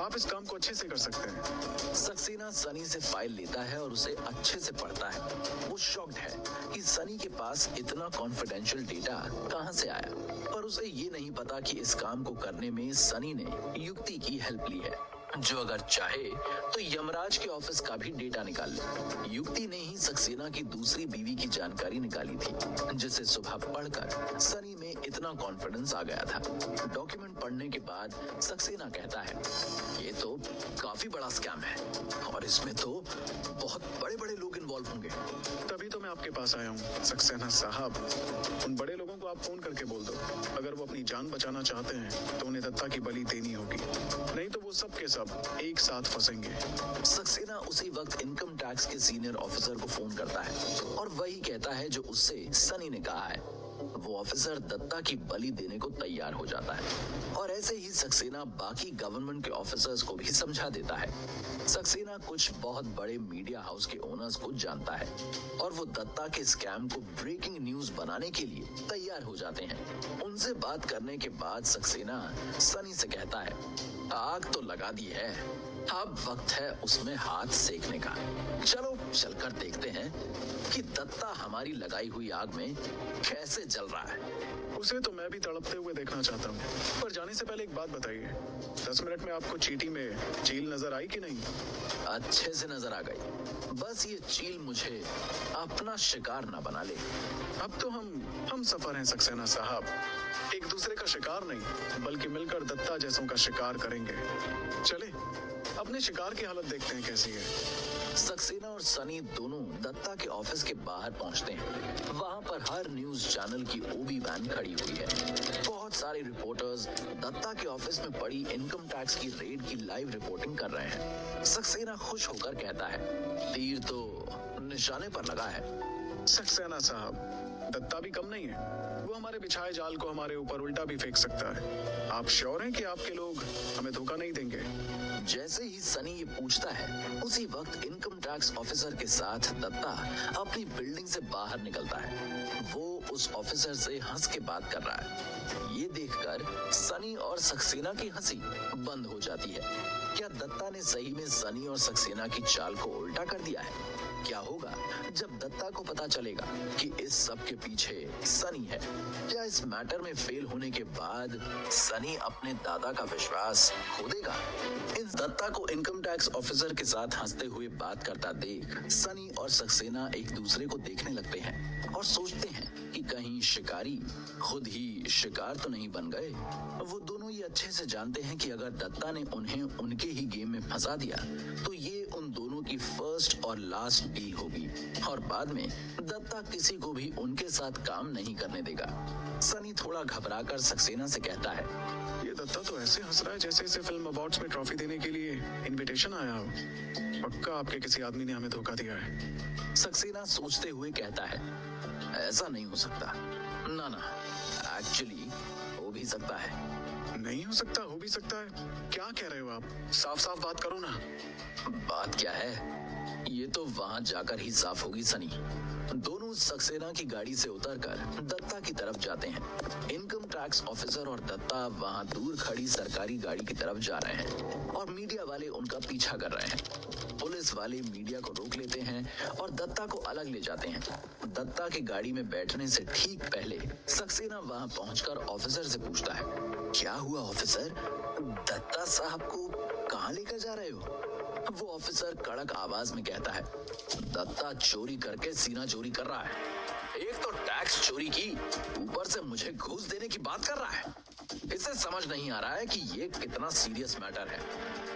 आप इस काम को अच्छे से कर सकते हैं। सक्सेना सनी से फाइल लेता है और उसे अच्छे से पढ़ता है। वो शॉक्ड है कि सनी के पास इतना कॉन्फिडेंशियल डेटा कहां से आया, पर उसे ये नहीं पता कि इस काम को करने में सनी ने युक्ति की हेल्प ली है, जो अगर चाहे तो यमराज के ऑफिस का भी डेटा निकाल ले। युक्ति ने ही सक्सेना की दूसरी बीवी की जानकारी निकाली थी, जिसे सुबह पढ़कर सनी में इतना कॉन्फिडेंस आ गया था। डॉक्यूमेंट पढ़ने के बाद सक्सेना कहता है, ये तो काफी बड़ा स्कैम है और इसमें तो बहुत बड़े बड़े लोग इन्वॉल्व होंगे। तभी तो मैं आपके पास आया हूँ सक्सेना साहब। उन बड़े लोगों को आप फोन करके बोल दो, अगर वो अपनी जान बचाना चाहते हैं तो उन्हें दत्ता की बलि देनी होगी, नहीं तो वो सब के सब एक साथ फंसेंगे। सक्सेना उसी वक्त इनकम टैक्स के सीनियर ऑफिसर को फोन करता है और वही कहता है जो उससे सनी ने कहा है। वो ऑफिसर दत्ता की बलि देने को तैयार हो जाता है और ऐसे ही सक्सेना बाकी गवर्नमेंट के ऑफिसर्स को भी समझा देता है। सक्सेना कुछ बहुत बड़े मीडिया हाउस के ओनर्स को जानता है और वो दत्ता के स्कैम को ब्रेकिंग न्यूज बनाने के लिए तैयार हो जाते हैं। उनसे बात करने के बाद सक्सेना सनी से कहता है, आग तो लगा दी है, अब वक्त है उसमें हाथ सेकने का। चलो चलकर देखते हैं कि दत्ता हमारी लगाई हुई आग में कैसे जल रहा है। उसे तो मैं भी तड़पते हुए देखना चाहता हूँ, पर जाने से पहले एक बात बताइए, 10 मिनट में आपको चींटी में चील नजर आई कि नहीं? अच्छे से नजर आ गई, बस ये चील मुझे अपना शिकार ना बना ले। अब तो हम सफर हैं सक्सेना साहब, एक दूसरे का शिकार नहीं बल्कि मिलकर दत्ता जैसों का शिकार करेंगे। चले अपने शिकार की हालत देखते हैं कैसी है। सक्सेना और सनी दोनों दत्ता के ऑफिस के बाहर पहुंचते हैं। वहां पर हर न्यूज चैनल की ओबी वैन खड़ी हुई है। बहुत सारे रिपोर्टर्स दत्ता के ऑफिस में पड़ी इनकम टैक्स की रेड की लाइव रिपोर्टिंग कर रहे हैं। सक्सेना खुश होकर कहता है, तीर तो निशाने पर लगा है। सक्सेना साहब, दत्ता भी कम नहीं है, वो हमारे बिछाए जाल को हमारे ऊपर उल्टा भी फेंक सकता है। आप श्योर हैं कि आपके लोग हमें धोखा नहीं देंगे? जैसे ही सनी ये पूछता है, उसी वक्त इनकम टैक्स ऑफिसर के साथ दत्ता अपनी बिल्डिंग से बाहर निकलता है। वो उस ऑफिसर से हंस के बात कर रहा है। ये देखकर सनी और सक्सेना की हंसी बंद हो जाती है। क्या दत्ता ने सही में सनी और सक्सेना की चाल को उल्टा कर दिया है? क्या होगा जब दत्ता को पता चलेगा कि इस सब के पीछे सनी है? क्या इस मैटर में फेल होने के बाद सनी अपने दादा का विश्वास खो देगा? इस दत्ता को इनकम टैक्स ऑफिसर के साथ हंसते हुए बात करता देख सनी और सक्सेना एक दूसरे को देखने लगते हैं और सोचते हैं कि कहीं शिकारी खुद ही शिकार तो नहीं बन गए। वो दोनों ये अच्छे से जानते हैं कि अगर दत्ता ने उन्हें उनके ही गेम में फंसा दिया तो ये उन दोनों की फर्स्ट और लास्ट डील होगी और बाद में दत्ता किसी को भी उनके साथ काम नहीं करने देगा। सनी थोड़ा घबराकर सक्सेना से कहता है, ये दत्ता तो ऐसे हंस रहा है जैसे इसे फिल्म अवार्ड्स में ट्रॉफी देने के लिए इनविटेशन आया हो। पक्का आपके किसी आदमी ने हमें धोखा दिया है। सक्सेना सोचते हुए कहता है, ऐसा नहीं हो सकता। ना ना, एक्चुअली हो भी सकता है। नहीं हो सकता, हो भी सकता है? क्या कह रहे हो आप? साफ साफ बात करो ना। बात क्या है, ये तो वहां जाकर ही साफ होगी सनी। दोनों सक्सेना की गाड़ी से उतरकर दत्ता की तरफ जाते हैं। इनकम टैक्स ऑफिसर और दत्ता वहां दूर खड़ी सरकारी गाड़ी की तरफ जा रहे हैं और मीडिया वाले उनका पीछा कर रहे हैं। पुलिस वाले मीडिया को रोक लेते हैं और दत्ता को अलग ले जाते हैं। दत्ता की गाड़ी में बैठने से ठीक पहले सक्सेना वहां पहुंचकर ऑफिसर से पूछता है, क्या हुआ ऑफिसर? दत्ता साहब को कहां लेकर जा रहे हो? वो ऑफिसर कड़क आवाज में कहता है, दत्ता चोरी करके सीना चोरी कर रहा है। एक तो टैक्स चोरी की, ऊपर से मुझे घूस देने की बात कर रहा है। इसे समझ नहीं आ रहा है कि ये कितना सीरियस मैटर है।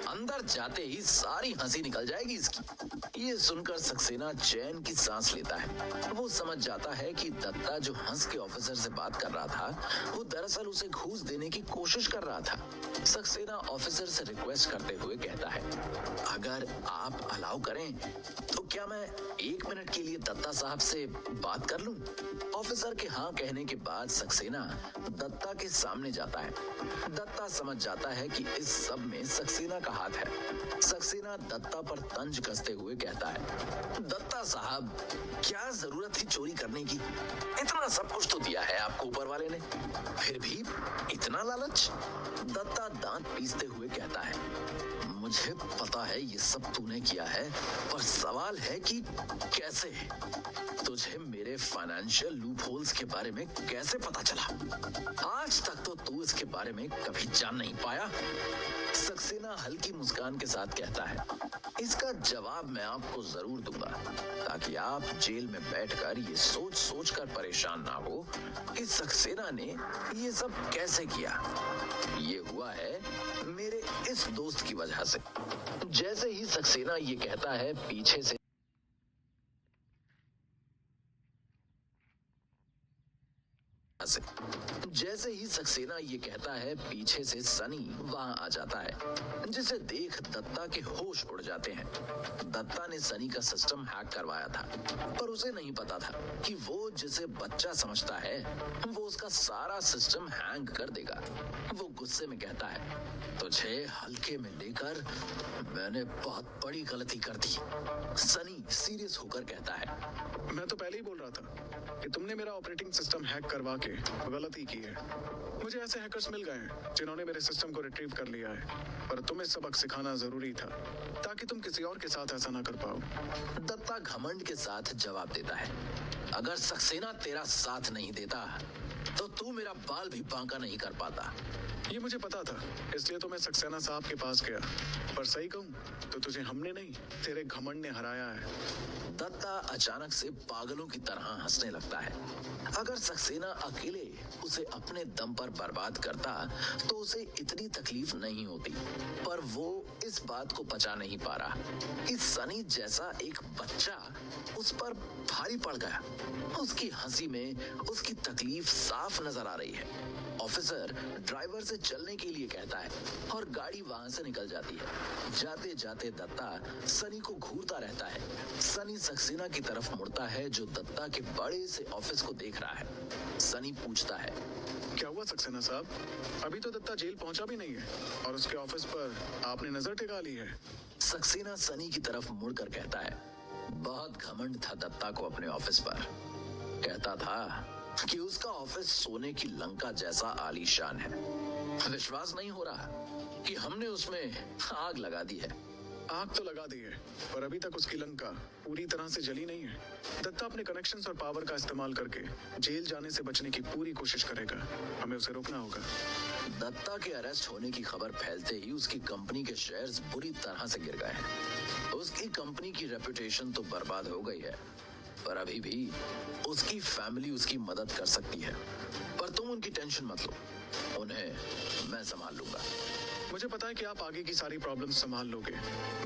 अंदर जाते ही सारी हंसी निकल जाएगी इसकी। ये सुनकर सक्सेना चैन की सांस लेता है। वो समझ जाता है कि दत्ता जो हंस के ऑफिसर से बात कर रहा था, वो दरअसल उसे घूस देने की कोशिश कर रहा था। सक्सेना ऑफिसर से रिक्वेस्ट करते हुए कहता है, अगर आप अलाउ करें तो क्या मैं 1 मिनट के लिए दत्ता साहब से बात कर लूं? ऑफिसर के हाँ कहने के बाद सक्सेना दत्ता के सामने जाता है। दत्ता समझ जाता है कि इस सब में सक्सेना का हाथ है। सक्सेना दत्ता पर तंज कसते हुए कहता है, दत्ता साहब, क्या जरूरत थी चोरी करने की? इतना सब कुछ तो दिया है आपको ऊपर वाले ने, फिर भी इतना लालच? दत्ता दांत पीसते हुए कहता है, मुझे पता है ये सब तूने किया है, पर सवाल है कि कैसे? तुझे मेरे फाइनेंशियल लूपहोल्स के बारे में कैसे पता चला? आज तक तो तू इसके बारे में कभी जान नहीं पाया। सक्सेना हल्की मुस्कान के साथ कहता है, इसका जवाब मैं आपको जरूर दूंगा, ताकि आप जेल में बैठकर ये सोच सोच कर परेशान ना हो कि सक्सेना ने ये सब कैसे किया। ये हुआ है मेरे इस दोस्त की वजह से। जैसे ही सक्सेना ये कहता है, पीछे से जैसे ही सक्सेना ये कहता है, पीछे से सनी वहां आ जाता है, जिसे देख दत्ता के होश उड़ जाते हैं। दत्ता ने सनी का सिस्टम हैक करवाया था, पर उसे नहीं पता था कि वो जिसे बच्चा समझता है, वो उसका सारा सिस्टम हैंग कर देगा। वो गुस्से में कहता है, तुझे हल्के में लेकर मैंने बहुत बड़ी गलती कर दी। सनी सीरियस होकर कहता है, मैं तो पहले ही बोल रहा था कि तुमने मेरा ऑपरेटिंग सिस्टम हैक करवा के गलती की है। मुझे ऐसे हैकर्स मिल गए हैं जिन्होंने मेरे सिस्टम को रिट्रीव कर लिया है, पर तुम्हें सबक सिखाना जरूरी था ताकि तुम किसी और के साथ ऐसा ना कर पाओ। दत्ता घमंड के साथ जवाब देता है, अगर सक्सेना तेरा साथ नहीं देता तो तू मेरा बाल भी बांका नहीं कर पाता। ये मुझे पता था, इसलिए तो मैं सक्सेना साहब के पास गया, पर सही कहूँ तो तुझे हमने नहीं, तेरे घमंड ने हराया है। दत्ता अचानक से पागलों की तरह हंसने लगता है। अगर सक्सेना अकेले उसे अपने दम पर बर्बाद करता तो उसे इतनी तकलीफ नहीं होती, पर वो इस बात को पचा नहीं पा रहा कि सनी जैसा एक बच्चा उस पर भारी पड़ गया। उसकी हंसी में उसकी तकलीफ साफ नजर आ रही है। ऑफिसर ड्राइवर से चलने के लिए कहता है और गाड़ी वहां से निकल जाती है। जाते जाते दत्ता सनी को घूरता रहता है। सनी सक्सेना की तरफ मुड़ता है, जो दत्ता के बड़े से ऑफिस को देख रहा है। सनी पूछता है, क्या हुआ सक्सेना साहब? अभी तो दत्ता जेल पहुंचा भी नहीं है और उसके ऑफिस पर आपने नजर टिका ली है। सक्सेना सनी की तरफ मुड़कर कहता है, बहुत घमंड था दत्ता को अपने ऑफिस पर। कहता था कि उसका ऑफिस सोने की लंका जैसा आलीशान है। विश्वास नहीं हो रहा कि हमने उसमें आग लगा दी है। आग तो लगा दी है, पर अभी तक उसकी लंका पूरी तरह से जली नहीं है। दत्ता अपने कनेक्शंस और पावर का इस्तेमाल करके जेल जाने से बचने की पूरी कोशिश करेगा। हमें उसे रोकना होगा। दत्ता के अरेस्ट होने की खबर फैलते ही उसकी कंपनी के शेयर्स बुरी तरह से गिर गए हैं। उसकी कंपनी की रेपुटेशन तो बर्बाद हो गई है, पर अभी भी उसकी फैमिली उसकी मदद कर सकती है। पर तुम उनकी टेंशन मत लो, उन्हें मैं संभाल लूंगा। मुझे पता है कि आप आगे की सारी प्रॉब्लम्स संभाल लोगे।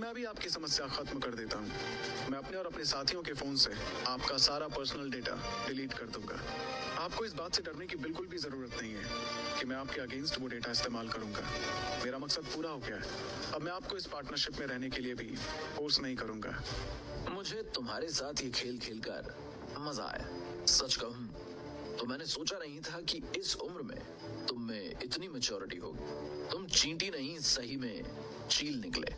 मैं अभी आपकी समस्या खत्म कर देता हूँ। मैं अपने और अपने साथियों के फोन से आपका सारा पर्सनल डेटा डिलीट कर दूंगा। आपको इस बात से डरने की बिल्कुल भी जरूरत नहीं है कि मैं आपके अगेंस्ट वो डेटा इस्तेमाल करूंगा। मेरा मकसद पूरा हो गया है। अब मैं आपको इस पार्टनरशिप में रहने के लिए भी फोर्स नहीं करूंगा। मुझे तुम्हारे साथ ये खेल खेलकर मजा आया। सच कहूं तो मैंने सोचा नहीं था कि इस उम्र में तुम में इतनी मैच्योरिटी होगी। तुम चींटी नहीं, सही में चील निकले।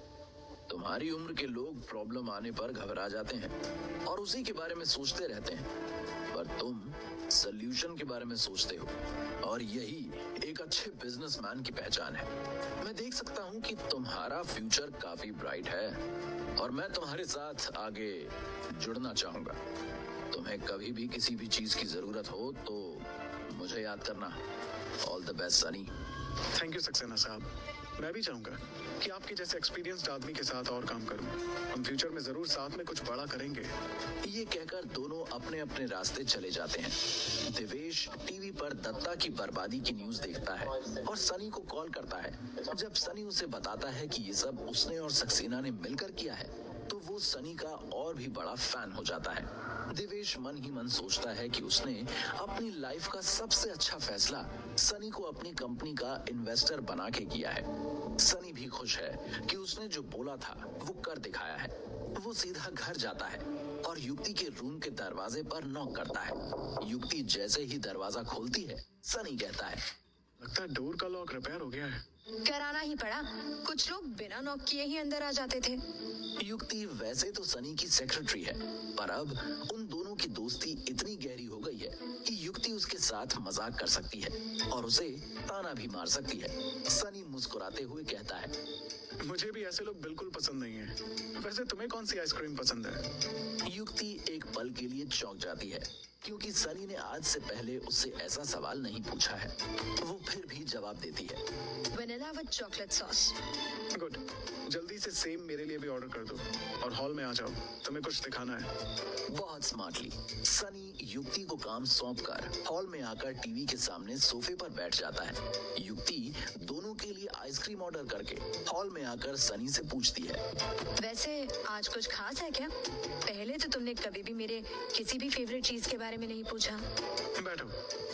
तुम्हारी उम्र के लोग प्रॉब्लम आने पर घबरा जाते हैं और उसी के बारे में सोचते रहते हैं, पर तुम सॉल्यूशन के बारे में सोचते हो, और यही एक अच्छे बिजनेसमैन की पहचान है। मैं देख सकता हूँ कि तुम्हारा फ्यूचर काफी ब्राइट है और मैं तुम्हारे साथ आगे जुड़ना चाहूंगा। तुम्हें कभी भी किसी भी चीज की जरूरत हो तो मुझे याद करना। All the best Sunny. Thank you Saxena साहब। मैं भी चाहूंगा कि आपके जैसे एक्सपीरियंस्ड आदमी के साथ और काम करूं। हम फ्यूचर में जरूर साथ में कुछ बड़ा करेंगे। ये कहकर दोनों अपने अपने रास्ते चले जाते हैं। देवेश टीवी पर दत्ता की बर्बादी की न्यूज देखता है और सनी को कॉल करता है। जब सनी उसे बताता है कि ये सब उसने और सक्सेना ने मिलकर किया है, तो वो सनी का और भी बड़ा फैन हो जाता है। देवेश मन ही मन सोचता है कि उसने अपनी लाइफ का सबसे अच्छा फैसला सनी को अपनी कंपनी का इन्वेस्टर बना के किया है। सनी भी खुश है कि उसने जो बोला था वो कर दिखाया है। वो सीधा घर जाता है और युक्ति के रूम के दरवाजे पर नॉक करता है। युक्ति जैसे ही दरवाजा खोलती है, सनी कहता है, लगता है डोर का लॉक रिपेयर हो गया है। कराना ही पड़ा। कुछ लोग बिना नॉक किए ही अंदर आ जाते थे। युक्ति वैसे तो सनी की सेक्रेटरी है, पर अब उन दोनों की दोस्ती इतनी गहरी हो गई है कि युक्ति उसके साथ मजाक कर सकती है और उसे ताना भी मार सकती है। सनी मुस्कुराते हुए कहता है, मुझे भी ऐसे लोग बिल्कुल पसंद नहीं है। वैसे तुम्हें कौन सी आइसक्रीम पसंद है? युक्ति एक पल के लिए चौंक जाती है, क्योंकि सनी ने आज से पहले उससे ऐसा सवाल नहीं पूछा है। वो फिर भी जवाब देती है, vanilla with chocolate sauce. Good. जल्दी से सेम मेरे लिए भी ऑर्डर कर दो और हॉल में आ जाओ, तुम्हें कुछ दिखाना है। बहुत स्मार्टली सनी युक्ति को काम सौंपकर हॉल में आकर टीवी के सामने सोफे पर बैठ जाता है। युक्ति दोनों के लिए आइसक्रीम ऑर्डर करके हॉल में आकर सनी से पूछती है, वैसे आज कुछ खास है क्या? पहले तो तुमने कभी भी मेरे किसी भी फेवरेट चीज के बारे में नहीं पूछा। बैठो,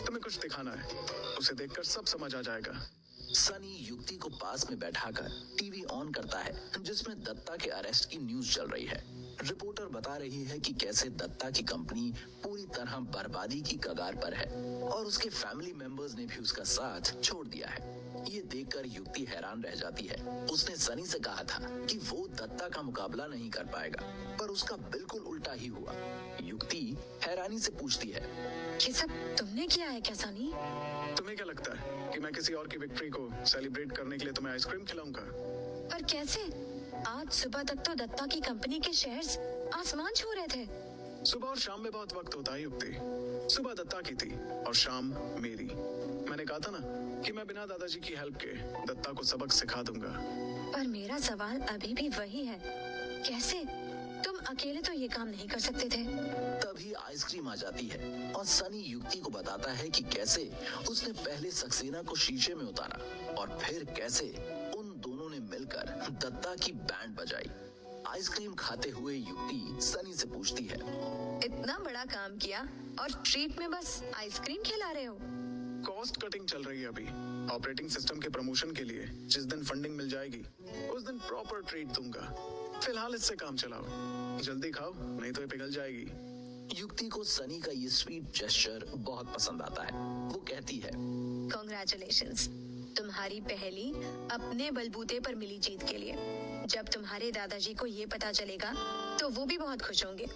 तुम्हें कुछ दिखाना है। उसे देखकर सब समझ आ जाएगा। सनी युक्ति को पास में बैठाकर टीवी ऑन करता है, जिसमें दत्ता के अरेस्ट की न्यूज चल रही है। रिपोर्टर बता रही है कि कैसे दत्ता की कंपनी पूरी तरह बर्बादी की कगार पर है और उसके फैमिली मेंबर्स ने भी उसका साथ छोड़ दिया है। ये देखकर युक्ति हैरान रह जाती है। उसने सनी से कहा था कि वो दत्ता का मुकाबला नहीं कर पाएगा, पर उसका बिल्कुल उल्टा ही हुआ। युक्ति हैरानी से पूछती है, ये सब तुमने किया है क्या सनी? तुम्हें क्या लगता है कि मैं किसी और की विक्ट्री को सेलिब्रेट करने के लिए तुम्हें आइसक्रीम खिलाऊंगा? पर कैसे? आज सुबह तक तो दत्ता की कंपनी के शेयर्स आसमान छू रहे थे। सुबह और शाम में बहुत वक्त होता है युक्ति। सुबह दत्ता की थी और शाम मेरी। मैंने कहा था ना कि मैं बिना दादाजी की हेल्प के दत्ता को सबक सिखा दूंगा। पर मेरा सवाल अभी भी वही है, कैसे? तुम अकेले तो ये काम नहीं कर सकते थे। तभी आइसक्रीम आ जाती है और सनी युक्ति को बताता है कि कैसे उसने पहले सक्सेना को शीशे में उतारा और फिर कैसे उन दोनों ने मिलकर दत्ता की बैंड बजाई। आइसक्रीम खाते हुए युक्ति सनी से पूछती है, इतना बड़ा काम किया और ट्रीट में बस आइसक्रीम खिला रहे हो? कॉस्ट कटिंग चल रही है अभी। ऑपरेटिंग सिस्टम के प्रमोशन के लिए जिस दिन फंडिंग मिल जाएगी उस दिन प्रॉपर ट्रीट दूंगा। फिलहाल इससे काम चलाओ। जल्दी खाओ, नहीं तो ये पिघल जाएगी। युक्ति को सनी का ये स्वीट जेस्चर बहुत पसंद आता है। वो कहती है, कॉन्ग्रेचुलेशंस, तुम्हारी पहली अपने बलबूते पर मिली जीत के लिए। जब तुम्हारे दादाजी को ये पता चलेगा तो वो भी बहुत खुश होंगे।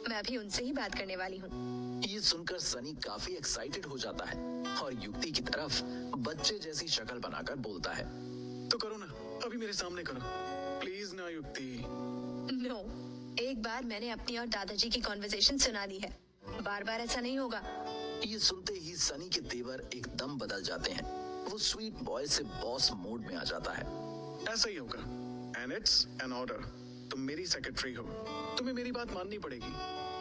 मैं भी उनसे ही बात करने वाली हूँ। ये सुनकर सनी काफी एक्साइटेड हो जाता है और युक्ति की तरफ बच्चे जैसी शक्ल बनाकर बोलता है, तो करो ना, अभी मेरे सामने करो प्लीज ना युक्ति। नो, एक बार मैंने अपनी और दादाजी की कॉन्वर्सेशन सुना दी है, बार बार ऐसा नहीं होगा। ये सुनते ही सनी के तेवर एकदम बदल जाते हैं। वो स्वीट बॉय से बॉस मोड में आ जाता है। ऐसा ही होगा। And it's an order. तुम मेरी सेक्रेटरी हो, तुम्हें मेरी बात माननी पड़ेगी।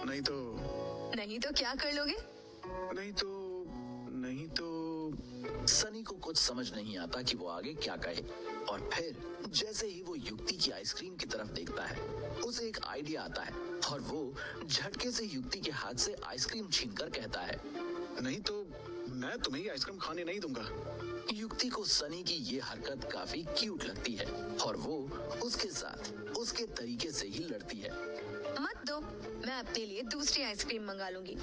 नहीं तो क्या कर लोगे? नहीं तो सनी को कुछ समझ नहीं आता कि वो आगे क्या कहे, और फिर जैसे ही वो युक्ति की आइसक्रीम की तरफ देखता है, उसे एक आइडिया आता है और वो झटके से युक्ति के हाथ से आइसक्रीम छीनकर कहता है, नहीं तो मैं तुम्हें ये आइसक्रीम खाने नहीं दूंगा। युक्ति को सनी की ये हरकत काफी क्यूट लगती है और वो उसके साथ उसके तरीके से ही लड़ती है। मत दो, मैं अपने लिए दूसरी आइसक्रीम मंगा लूंगी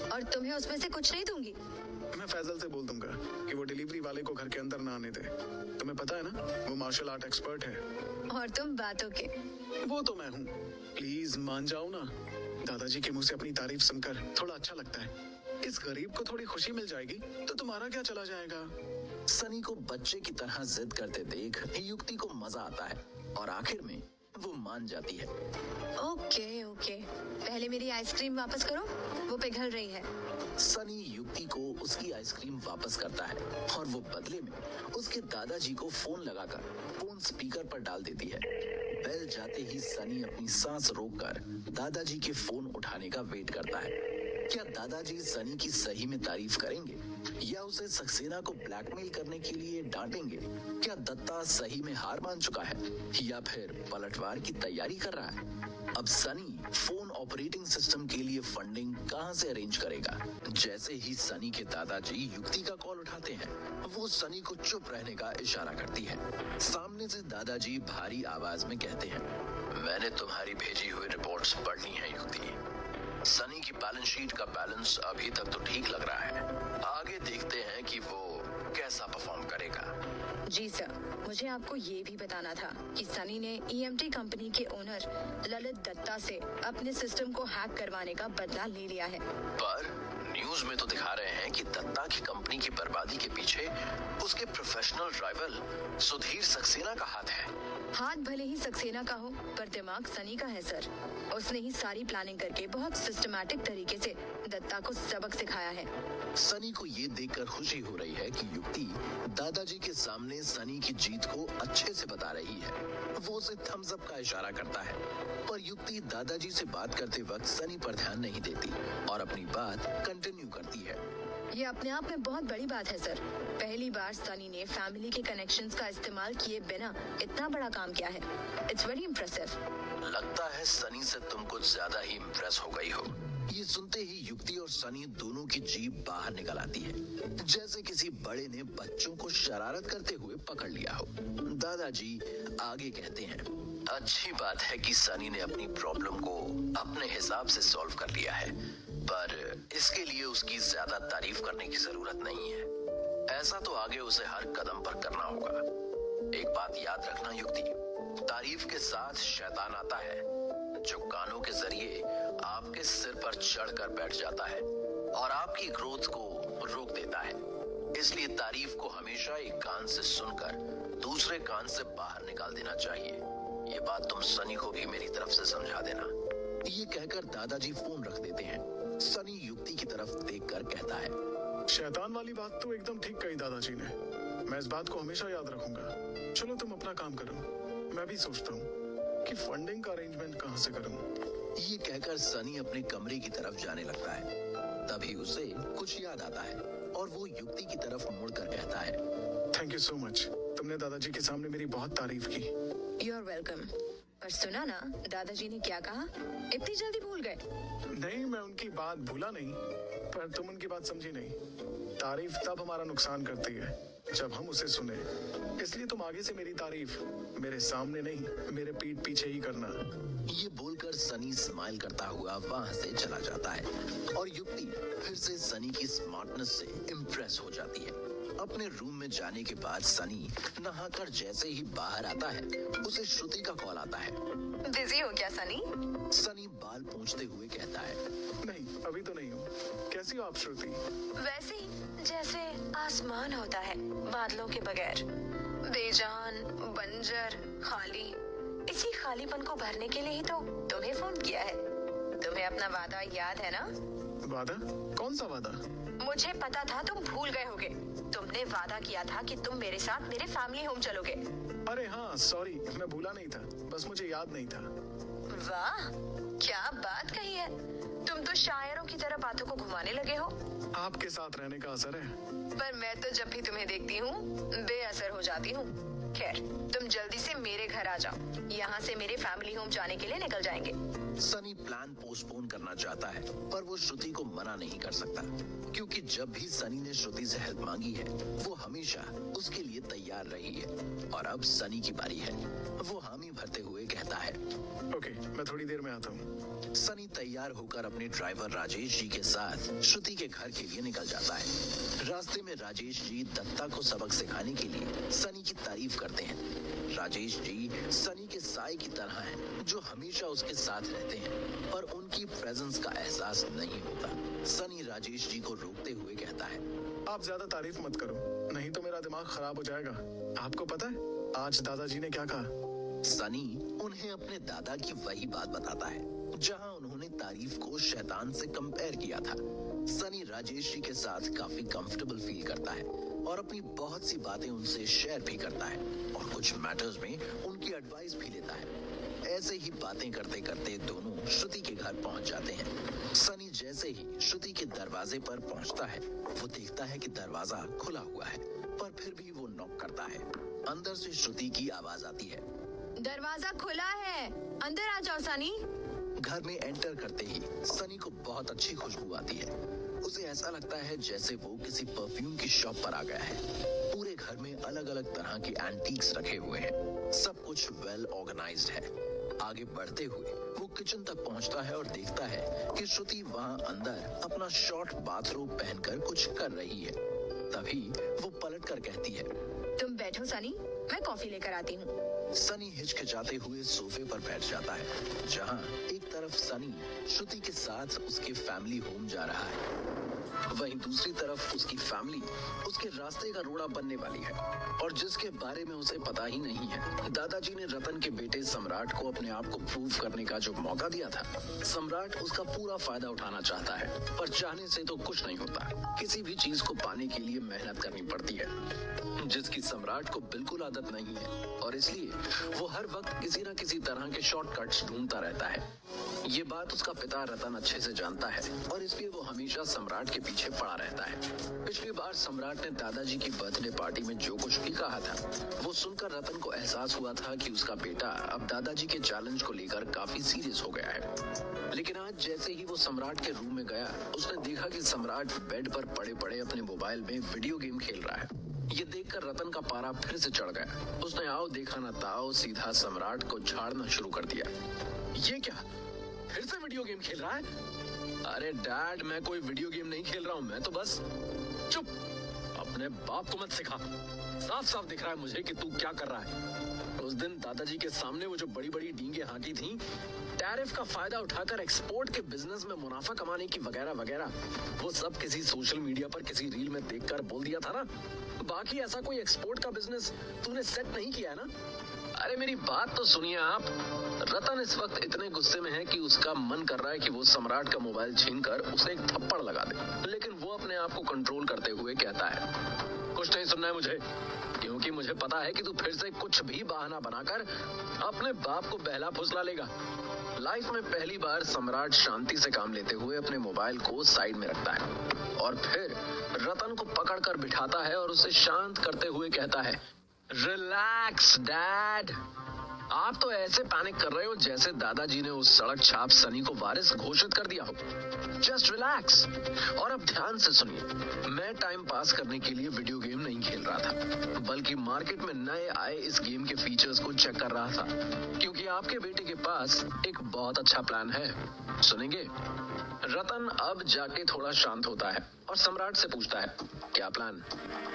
और तुम्हें उसमें से कुछ नहीं दूंगी। मैं फैजल से बोल दूंगा कि वो डिलीवरी वाले को घर के अंदर ना आने दे। तुम्हें पता है ना, वो मार्शल आर्ट एक्सपर्ट है। और तुम बातों के। वो तो मैं हूँ। प्लीज मान जाओ ना। दादाजी के मुंह से अपनी तारीफ सुनकर थोड़ा अच्छा लगता है। इस गरीब को थोड़ी खुशी मिल जाएगी तो तुम्हारा क्या चला जाएगा। सनी को बच्चे की तरह जिद करते देख युक्ति को मजा आता है और आखिर में वो मान जाती है। ओके, पहले मेरी आइसक्रीम वापस करो, वो पिघल रही है। सनी युक्ति को उसकी आइसक्रीम वापस करता है और वो बदले में उसके दादाजी को फोन लगाकर फोन स्पीकर पर डाल देती है। बेल जाते ही सनी अपनी सांस रोककर दादाजी के फोन उठाने का वेट करता है। क्या दादाजी सनी की सही में तारीफ करेंगे या उसे सक्सेना को ब्लैकमेल करने के लिए डांटेंगे? क्या दत्ता सही में हार मान चुका है या फिर पलटवार की तैयारी कर रहा है? अब सनी फोन ऑपरेटिंग सिस्टम के लिए फंडिंग कहां से अरेंज करेगा? जैसे ही सनी के दादाजी युक्ति का कॉल उठाते हैं, वो सनी को चुप रहने का इशारा करती है। सामने से दादाजी भारी आवाज में कहते हैं, मैंने तुम्हारी भेजी हुई रिपोर्ट्स पढ़ ली हैं युक्ति। सनी की बैलेंस शीट का बैलेंस अभी तक तो ठीक लग रहा है। आगे देखते हैं कि वो कैसा परफॉर्म करेगा। जी सर, मुझे आपको ये भी बताना था कि सनी ने ईएमटी कंपनी के ओनर ललित दत्ता से अपने सिस्टम को हैक करवाने का बदला ले लिया है। पर न्यूज में तो दिखा रहे हैं कि दत्ता की कंपनी की बर्बादी के पीछे उसके प्रोफेशनल राइवल सुधीर सक्सेना का हाथ है। हाथ भले ही सक्सेना का हो, पर दिमाग सनी का है सर। उसने ही सारी प्लानिंग करके बहुत सिस्टमैटिक तरीके से दत्ता को सबक सिखाया है। सनी को ये देखकर खुशी हो रही है कि युक्ति दादाजी के सामने सनी की जीत को अच्छे से बता रही है। वो उसे थम्स अप का इशारा करता है, पर युक्ति दादाजी से बात करते वक्त सनी पर ध्यान नहीं देती और अपनी बात कंटिन्यू करती है। ये अपने आप में बहुत बड़ी बात है सर। पहली बार सनी ने फैमिली के कनेक्शंस का इस्तेमाल किए बिना इतना बड़ा काम किया है। It's very impressive. लगता है सनी से तुम कुछ ज्यादा ही इम्प्रेस हो गई हो। ये सुनते ही युक्ति और सनी दोनों की जीभ बाहर निकल आती है, जैसे किसी बड़े ने बच्चों को शरारत करते हुए पकड़ लिया हो। दादाजी आगे कहते हैं, अच्छी बात है कि सनी ने अपनी प्रॉब्लम को अपने हिसाब से सॉल्व कर लिया है, पर इसके लिए उसकी ज्यादा तारीफ करने की जरूरत नहीं है। ऐसा तो आगे उसे हर कदम पर करना होगा। एक बात याद रखना युक्ति, तारीफ के साथ शैतान आता है, जो कानों के जरिए आपके सिर पर चढ़कर बैठ जाता है और आपकी ग्रोथ को रोक देता है। इसलिए तारीफ को हमेशा एक कान से सुनकर दूसरे कान से बाहर निकाल देना चाहिए। ये बात तुम सनी को भी मेरी तरफ से समझा देना। ये कहकर दादाजी फोन रख देते हैं। सनी युक्ति की तरफ देखकर कहता है, शैतान वाली बात तो एकदम ठीक कही दादाजी ने। मैं इस बात को हमेशा याद रखूंगा। चलो तुम अपना काम करो, मैं भी सोचता हूँ कि फंडिंग का अरेंजमेंट कहाँ से करूँ। ये कहकर सनी अपने कमरे की तरफ जाने लगता है। तभी उसे कुछ याद आता है और वो युक्ति की तरफ मुड़कर कहता है, थैंक यू सो मच, तुमने दादाजी के सामने मेरी बहुत तारीफ की। You are welcome. पर सुना ना दादाजी ने क्या कहा? इतनी जल्दी भूल गए? नहीं, मैं उनकी बात भूला नहीं, पर तुम उनकी बात समझी नहीं। तारीफ तब हमारा नुकसान करती है जब हम उसे सुने। इसलिए तुम आगे से मेरी तारीफ मेरे सामने नहीं, मेरे पीठ पीछे ही करना। ये बोलकर सनी स्माइल करता हुआ वहां से चला जाता है और युक्ति फिर से सनी की स्मार्टनेस से इम्प्रेस हो जाती है। अपने रूम में जाने के बाद सनी नहाकर जैसे ही बाहर आता है, उसे श्रुति का कॉल आता है। बिजी हो क्या सनी? सनी बाल पूंछते हुए कहता है, नहीं, अभी तो नहीं हूँ। कैसी हो आप श्रुति? वैसे ही जैसे आसमान होता है बादलों के बगैर, बेजान, बंजर, खाली। इसी खालीपन को भरने के लिए ही तो तुम्हें फोन किया है। तुम्हें अपना वादा याद है ना? वादा? कौन सा वादा? मुझे पता था तुम भूल गए होगे। तुमने वादा किया था कि तुम मेरे साथ मेरे फैमिली होम चलोगे। अरे हाँ, सॉरी, मैं भूला नहीं था, बस मुझे याद नहीं था। वाह, क्या बात कही है। तुम तो शायरों की तरह बातों को घुमाने लगे हो। आपके साथ रहने का असर है। पर मैं तो जब भी तुम्हें देखती हूँ बेअसर हो जाती हूँ। खैर, तुम जल्दी से मेरे घर आ जाओ। यहाँ से मेरे फैमिली होम जाने के लिए निकल जाएंगे। सनी प्लान पोस्टपोन करना चाहता है, पर वो श्रुति को मना नहीं कर सकता, क्योंकि जब भी सनी ने श्रुति से हेल्प मांगी है, वो हमेशा उसके लिए तैयार रही है। और अब सनी की बारी है। वो हामी भरते हुए कहता है, ओके, मैं थोड़ी देर में आता हूँ। सनी तैयार होकर अपने ड्राइवर राजेश जी के साथ श्रुति के घर के लिए निकल जाता है। रास्ते में राजेश जी दत्ता को सबक सिखाने के लिए सनी की तारीफ करते हैं। राजेश जी सनी के साए की तरह हैं, जो हमेशा उसके साथ रहते हैं, पर उनकी प्रेजेंस का एहसास नहीं होता। सनी राजेश जी को रोकते हुए कहता है, आप ज्यादा तारीफ मत करो, नहीं तो मेरा दिमाग खराब हो जाएगा। आपको पता है आज दादाजी ने क्या कहा? सनी उन्हें अपने दादा की वही बात बताता है, जहां उन्होंने तारीफ को शैतान से कंपेयर किया था। सनी राजेश जी के साथ काफी कंफर्टेबल फील करता है और अपनी बहुत सी बातें उनसे शेयर भी करता है और कुछ मैटर्स में उनकी एडवाइस भी लेता है। ऐसे ही बातें करते करते दोनों श्रुति के घर पहुंच जाते हैं। सनी जैसे ही श्रुति के दरवाजे पर पहुंचता है, वो देखता है कि दरवाजा खुला हुआ है, पर फिर भी वो नॉक करता है। अंदर से श्रुति की आवाज आती है, दरवाजा खुला है, अंदर आ जाओ सनी। घर में एंटर करते ही सनी को बहुत अच्छी खुशबू आती है। उसे ऐसा लगता है जैसे वो किसी परफ्यूम की शॉप पर आ गया है। पूरे घर में अलग अलग तरह के एंटीक्स रखे हुए हैं, सब कुछ वेल ऑर्गेनाइज्ड है। आगे बढ़ते हुए वो किचन तक पहुंचता है और देखता है कि श्रुति वहां अंदर अपना शॉर्ट बाथरोब पहनकर कुछ कर रही है। तभी वो पलटकर कहती है, तुम बैठो सनी, मैं कॉफी लेकर आती हूँ। सनी हिचकिचाते हुए सोफे पर बैठ जाता है, जहां एक तरफ सनी श्रुति के साथ उसके फैमिली होम जा रहा है, वहीं दूसरी तरफ उसकी फैमिली उसके रास्ते का रोड़ा बनने वाली है और जिसके बारे में उसे पता ही नहीं है। दादाजी ने रतन के बेटे सम्राट को अपने आप को प्रूव करने का जो मौका दिया था, सम्राट उसका पूरा फायदा उठाना चाहता है, पर चाहने से तो कुछ नहीं होता। किसी भी चीज को पाने के लिए मेहनत करनी पड़ती है, जिसकी सम्राट को बिल्कुल आदत नहीं है और इसलिए वो हर वक्त किसी न किसी तरह के शॉर्टकट्स ढूंढता रहता है। ये बात उसका पिता रतन अच्छे से जानता है और इसलिए वो हमेशा सम्राट के पीछे पड़ा रहता है। पिछली बार सम्राट ने दादाजी की बर्थडे पार्टी में जो कुछ भी कहा था, वो सुनकर रतन को एहसास हुआ था कि उसका बेटा अब दादाजी के चैलेंज को लेकर काफी सीरियस हो गया है। लेकिन आज जैसे ही वो सम्राट के रूम में गया, उसने देखा कि सम्राट बेड पर पड़े पड़े अपने मोबाइल में वीडियो गेम खेल रहा है। ये देखकर रतन का पारा फिर से चढ़ गया। उसने आओ देखा ना ताओ सीधा सम्राट को झाड़ना शुरू कर दिया। ये क्या, फिर से वीडियो गेम खेल रहा है? अरे डैड, मैं कोई वीडियो गेम नहीं खेल रहा हूँ, मैं तो बस चुप। अपने बाप को मत सिखा, साफ साफ दिख रहा है मुझे कि तू क्या कर रहा है। उस दिन दादाजी के सामने वो जो बड़ी बड़ी डींगे हाँकी थी, टैरिफ का फायदा उठाकर एक्सपोर्ट के बिजनेस में मुनाफा कमाने की वगैरह वगैरह, वो सब किसी सोशल मीडिया पर किसी रील में देखकर बोल दिया था ना। बाकी ऐसा कोई एक्सपोर्ट का बिजनेस तूने सेट नहीं किया ना। अरे मेरी बात तो सुनिए आप। रतन इस वक्त इतने गुस्से में है कि उसका मन कर रहा है कि वो सम्राट का मोबाइल छीनकर उसे एक थप्पड़ लगा दे, लेकिन वो अपने आप को कंट्रोल करते हुए कहता है, कुछ नहीं सुनना है मुझे, क्योंकि मुझे पता है कि तू फिर से कुछ भी बहाना बनाकर अपने बाप को बहला फुसला लेगा। लाइफ में पहली बार सम्राट शांति से काम लेते हुए अपने मोबाइल को साइड में रखता है और फिर रतन को पकड़कर बिठाता है और उसे शांत करते हुए कहता है, रिलैक्स डैड। आप तो ऐसे पैनिक कर रहे हो जैसे दादाजी ने उस सड़क छाप सनी को वारिस घोषित कर दिया हो। Just relax. और अब ध्यान से सुनिए, मैं टाइम पास करने के लिए वीडियो गेम नहीं खेल रहा था, बल्कि मार्केट में नए आए इस गेम के फीचर्स को चेक कर रहा था, क्योंकि आपके बेटे के पास एक बहुत अच्छा प्लान है। सुनेंगे? रतन अब जाके थोड़ा शांत होता है और सम्राट से पूछता है, क्या प्लान?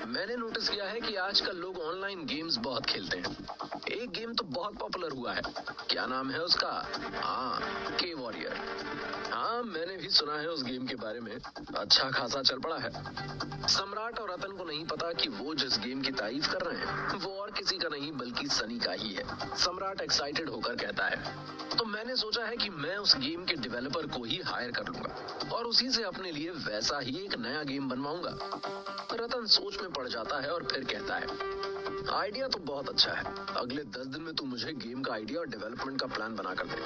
मैंने नोटिस किया है कि आजकल लोग ऑनलाइन गेम्स बहुत खेलते हैं। एक गेम तो बहुत पॉपुलर हुआ है, क्या नाम है उसका? हाँ, के वॉरियर। हाँ, मैंने भी सुना है उस गेम के बारे में, अच्छा खासा चल पड़ा है। सम्राट और रतन को नहीं पता कि वो जिस गेम की तारीफ कर रहे हैं वो और किसी का नहीं बल्कि सनी का ही है। सम्राट एक्साइटेड होकर कहता है, तो मैंने सोचा है कि मैं उस गेम के डेवलपर को ही हायर कर लूंगा और उसी से अपने लिए वैसा ही एक नया गेम बनवाऊंगा। रतन सोच में पड़ जाता है और फिर कहता है, आइडिया तो बहुत अच्छा है। अगले 10 दिन में तू मुझे गेम का आइडिया और डेवलपमेंट का प्लान बना कर दे।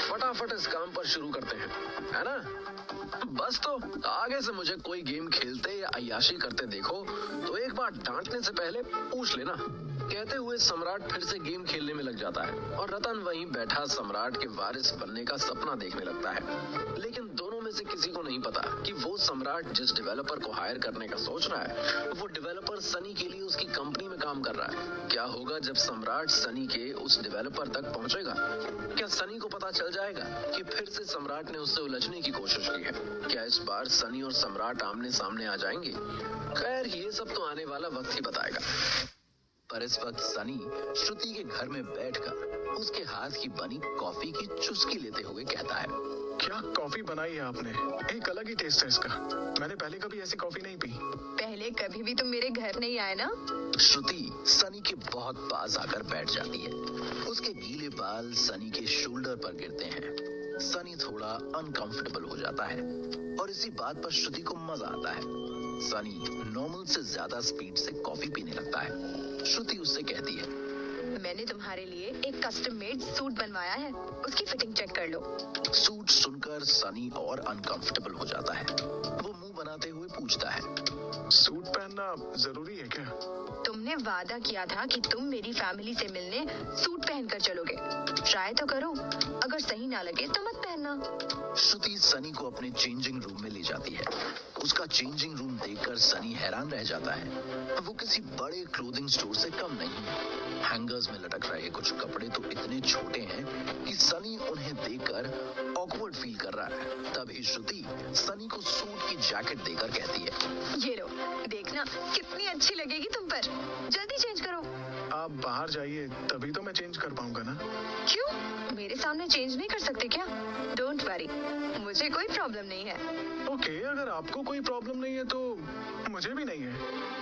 फटाफट इस काम पर शुरू करते हैं, है ना? बस तो आगे से मुझे कोई गेम खेलते या अय्याशी करते देखो तो एक बार डांटने से पहले पूछ लेना। कहते हुए सम्राट फिर से गेम खेलने में लग जाता है और रतन वहीं बैठा सम्राट के वारिस बनने का सपना देखने लगता है। लेकिन दोनों में से किसी को नहीं पता कि वो सम्राट जिस डेवलपर को हायर करने का सोच रहा है वो डेवलपर सनी के लिए उसकी कंपनी में काम कर रहा है। क्या होगा जब सम्राट सनी के उस डेवलपर तक पहुंचेगा? क्या सनी को पता चल जाएगा कि फिर से सम्राट ने उससे उलझने की कोशिश की है? क्या इस बार सनी और सम्राट आमने सामने आ जाएंगे? खैर, ये सब तो आने वाला वक्त ही बताएगा। पर इस वक्त सनी श्रुति के घर में बैठकर उसके हाथ की बनी कॉफी की चुस्की लेते हुए कहता है, क्या कॉफी बनाई है आपने? एक अलग ही टेस्ट है इसका। मैंने पहले कभी ऐसी कॉफी नहीं पी। पहले कभी भी तुम मेरे घर नहीं आए ना? श्रुति सनी के बहुत पास आकर बैठ जाती है। उसके गीले बाल सनी के शोल्डर पर गिरते हैं। सनी थोड़ा अनकंफर्टेबल हो जाता है। और इसी बात पर श्रुति को मजा आता है। सनी नॉर्मल से ज्यादा स्पीड से कॉफी पीने लगता है। श्रुति उससे कहती है, मैंने तुम्हारे लिए एक कस्टम मेड सूट बनवाया है, उसकी फिटिंग चेक कर लो। सूट सुनकर सनी और अनकंफर्टेबल हो जाता है। वो मुंह बनाते हुए पूछता है, सूट पहनना जरूरी है क्या? तुमने वादा किया था कि तुम मेरी फैमिली से मिलने सूट पहनकर चलोगे, ट्राई तो करो, अगर सही ना लगे तो मत पहनना। श्रुति सनी को अपने चेंजिंग रूम में ले जाती है। उसका चेंजिंग रूम देखकर सनी हैरान रह जाता है। वो किसी बड़े क्लोथिंग स्टोर से कम नहीं है। हैंगर्स में लटक रहे कुछ कपड़े तो इतने छोटे हैं कि सनी उन्हें देखकर ऑकवर्ड फील कर रहा है। तभी श्रुति सनी को सूट की जैकेट देकर कहती है, ये लो, देखना कितनी अच्छी लगेगी तुम पर, जल्दी चेंज करो। आप बाहर जाइए तभी तो मैं चेंज कर पाऊंगा ना। क्यों, मेरे सामने चेंज नहीं कर सकते क्या? डोंट वरी, मुझे कोई प्रॉब्लम नहीं है। ओके, अगर आपको कोई प्रॉब्लम नहीं है तो मुझे भी नहीं है।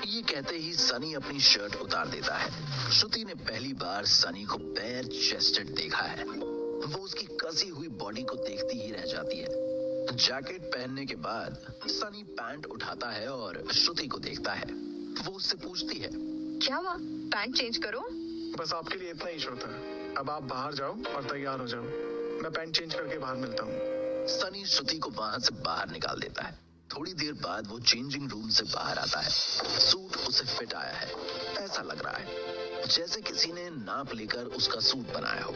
ये कहते ही सनी अपनी शर्ट उतार देता है। श्रुति ने पहली बार सनी को बेयर चेस्टेड देखा है। वो उसकी कसी हुई बॉडी को देखती ही रह जाती है। जैकेट पहनने के बाद सनी पैंट उठाता है और श्रुति को देखता है। वो उससे पूछती है, क्या हुआ, पैंट चेंज करो? बस आपके लिए इतना ही शर्त है। अब आप बाहर जाओ और तैयार हो जाओ, मैं पैंट चेंज करके बाहर मिलता हूँ। सनी श्रुति को वहां से बाहर निकाल देता है। थोड़ी देर बाद वो चेंजिंग रूम से बाहर आता है। सूट उसे फिट आया है। ऐसा लग रहा है जैसे किसी ने नाप लेकर उसका सूट बनाया हो।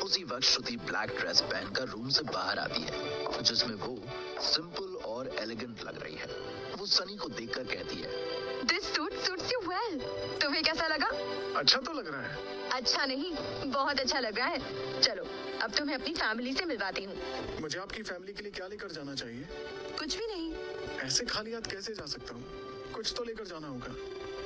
उसी वक्त श्रुति ब्लैक ड्रेस पहनकर रूम से बाहर आती है, जिसमें वो सिंपल और एलिगेंट लग रही है। वो सनी को देखकर कहती है, this suit suits you well. तुम्हें कैसा लगा? अच्छा तो लग रहा है। अच्छा नहीं, बहुत अच्छा लग रहा है। चलो, अब तुम्हें अपनी फैमिली से मिलवाती हूँ। मुझे आपकी फैमिली के लिए क्या लेकर जाना चाहिए? कुछ भी नहीं। ऐसे खाली हाथ कैसे जा सकता हूँ? कुछ तो लेकर जाना होगा।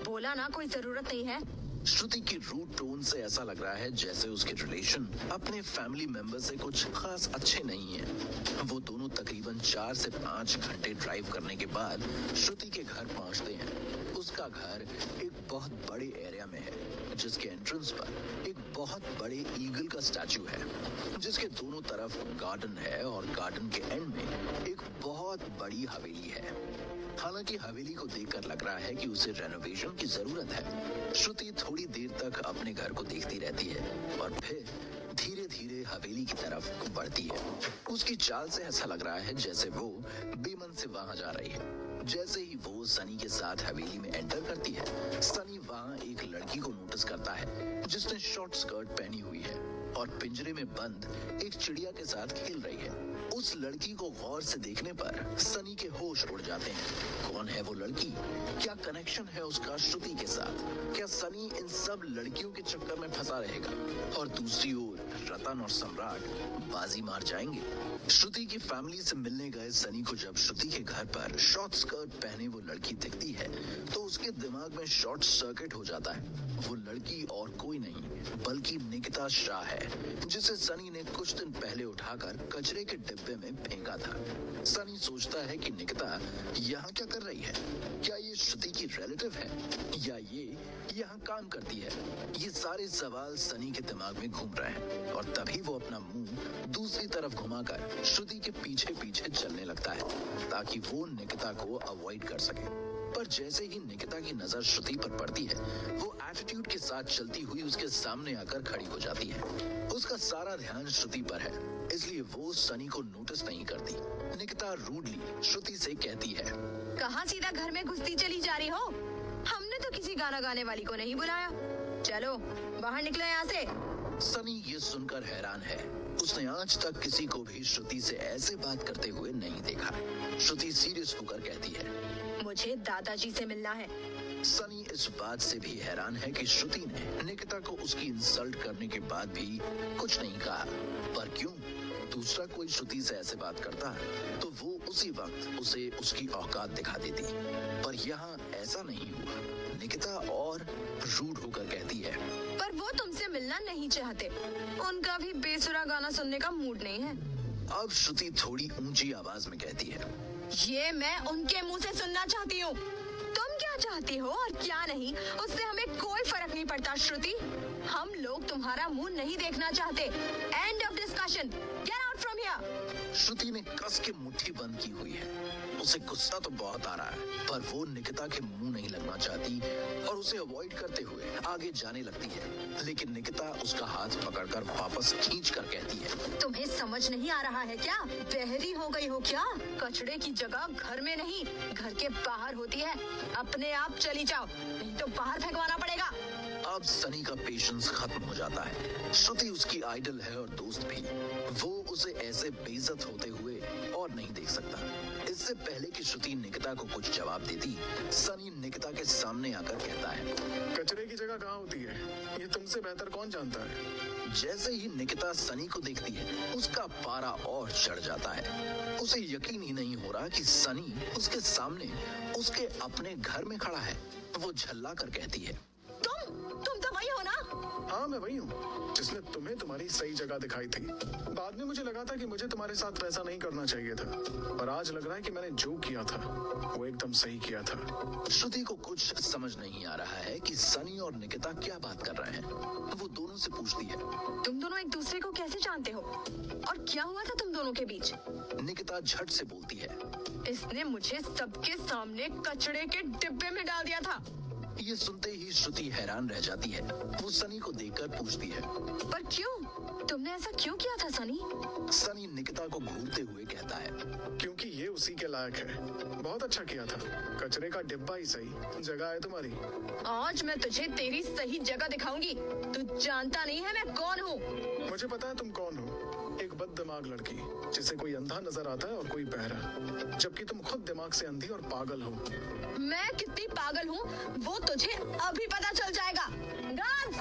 बोला ना, कोई जरूरत नहीं है। श्रुति की रूट टोन से ऐसा लग रहा है जैसे उसके रिलेशन अपने फैमिली मेंबर से कुछ खास अच्छे नहीं हैं। वो दोनों तकरीबन 4 से 5 घंटे ड्राइव करने के बाद श्रुति के घर पहुंचते हैं। उसका घर एक बहुत बड़े एरिया में है, जिसके एंट्रेंस पर एक बहुत बड़े ईगल का स्टैचू है, जिसके दोनों तरफ गार्डन है और गार्डन के एंड में एक बहुत बड़ी हवेली है। हालांकि हवेली को देखकर लग रहा है कि उसे रेनोवेशन की जरूरत है। श्रुति थोड़ी देर तक अपने घर को देखती रहती है और फिर धीरे धीरे हवेली की तरफ बढ़ती है। उसकी चाल से ऐसा लग रहा है जैसे वो बेमन से वहां जा रही है। जैसे ही वो सनी के साथ हवेली में एंटर करती है, सनी वहां एक लड़की को नोटिस करता है जिसने शॉर्ट स्कर्ट पहनी हुई है और पिंजरे में बंद एक चिड़िया के साथ खेल रही है। उस लड़की को गौर से देखने पर सनी के होश उड़ जाते हैं। कौन है वो लड़की? क्या कनेक्शन है उसका श्रुति के साथ? क्या सनी इन सब लड़कियों के चक्कर में फंसा रहेगा और दूसरी ओर रतन और सम्राट बाजी मार जाएंगे? श्रुति की फैमिली से मिलने गए सनी को जब श्रुति के घर पर शॉर्ट स्कर्ट पहने वो लड़की दिखती है तो उसके दिमाग में शॉर्ट सर्किट हो जाता है। वो लड़की और कोई नहीं बल्कि निकिता शाह है, जिसे सनी ने कुछ दिन पहले उठाकर कचरे के डिब्बे में फेंका था। सनी सोचता है कि निकिता यहाँ क्या कर रही है? क्या ये श्रुति की रिलेटिव है या ये यहाँ काम करती है? ये सारे सवाल सनी के दिमाग में घूम रहे हैं और तभी वो अपना मुंह दूसरी तरफ घुमाकर श्रुति के पीछे पीछे चलने लगता है ताकि वो निकिता को अवॉइड कर सके। पर जैसे ही निकिता की नजर श्रुति पर पड़ती है, वो एटीट्यूड के साथ चलती हुई उसके सामने आकर खड़ी हो जाती है। उसका सारा ध्यान श्रुति पर है, इसलिए वो सनी को नोटिस नहीं करती। निकिता रूडली श्रुति से कहती है, कहाँ सीधा घर में घुसती चली जा रही हो? हमने तो किसी गाना गाने वाली को नहीं बुलाया। चलो बाहर निकलो यहाँ से। सनी ये सुनकर हैरान है। उसने आज तक किसी को भी श्रुति से ऐसे बात करते हुए नहीं देखा। श्रुति सीरियस होकर कहती है, मुझे दादाजी से मिलना है। सनी इस बात से भी हैरान है कि श्रुति ने निकिता को उसकी इंसल्ट करने के बाद भी कुछ नहीं कहा। पर क्यों? दूसरा कोई श्रुति से ऐसे बात करता तो वो उसी वक्त उसे उसकी औकात दिखा देती, पर यहाँ ऐसा नहीं हुआ। निकिता और रूड होकर कहती है, पर वो तुमसे मिलना नहीं चाहते, उनका भी बेसुरा गाना सुनने का मूड नहीं है। अब श्रुति थोड़ी ऊंची आवाज में कहती है, ये मैं उनके मुंह से सुनना चाहती हूँ। तुम क्या चाहती हो और क्या नहीं, उससे हमें कोई फर्क नहीं पड़ता श्रुति। हम लोग तुम्हारा मुंह नहीं देखना चाहते। End of discussion. Get out from here. Shruti ने कस के मुट्ठी बंद की हुई है। उसे गुस्सा तो बहुत आ रहा है, पर वो निकिता के मुंह नहीं लगना चाहती और उसे अवॉइड करते हुए आगे जाने लगती है। लेकिन निकिता उसका हाथ पकड़कर वापस खींचकर कहती है, तुम्हें समझ नहीं आ रहा है क्या? बहरी हो गई हो क्या? कचड़े की जगह घर में नहीं, घर के बाहर होती है। अपने आप चली जाओ, नहीं तो बाहर फेंकवाना पड़ेगा। अब सनी का पेशेंस खत्म हो जाता है। श्रुति उसकी आइडल है और दोस्त भी। वो उसे ऐसे बेइज्जत होते हुए और नहीं देख सकता। इससे पहले कि श्रुति निकिता को कुछ जवाब देती, सनी निकिता के सामने आकर कहता है, कचरे की जगह कहाँ होती है ये तुमसे बेहतर कौन जानता है? जैसे ही निकिता सनी को देखती है, उसका पारा और चढ़ जाता है। उसे यकीन ही नहीं हो रहा कि सनी उसके सामने उसके अपने घर में खड़ा है। वो झल्ला कर कहती है, तुम तो वही हो ना? हाँ मैं वही हूँ जिसने तुम्हें तुम्हारी सही जगह दिखाई थी। बाद में मुझे लगा था कि मुझे तुम्हारे साथ वैसा नहीं करना चाहिए था, पर आज लग रहा है कि मैंने जो किया था वो एकदम सही किया था। श्रुति को कुछ समझ नहीं आ रहा है कि सनी और निकिता क्या बात कर रहे हैं। वो दोनों से पूछती है, तुम दोनों एक दूसरे को कैसे जानते हो और क्या हुआ था तुम दोनों के बीच? निकिता झट से बोलती है, इसने मुझे सबके सामने कचड़े के डिब्बे में डाल दिया था। ये सुनते ही श्रुति हैरान रह जाती है। वो सनी को देखकर पूछती है, पर क्यों? तुमने ऐसा क्यों किया था सनी? सनी निकिता को घूरते हुए कहता है, क्योंकि ये उसी के लायक है। बहुत अच्छा किया था, कचरे का डिब्बा ही सही जगह है तुम्हारी। आज मैं तुझे तेरी सही जगह दिखाऊंगी। तू जानता नहीं है मैं कौन हूँ। मुझे पता है तुम कौन हो, एक बददिमाग लड़की जिसे कोई अंधा नजर आता है और कोई बहरा, जबकि तुम खुद दिमाग से अंधी और पागल हो। मैं कितनी पागल हूँ वो तुझे अभी पता चल जाएगा। गार्ड्स!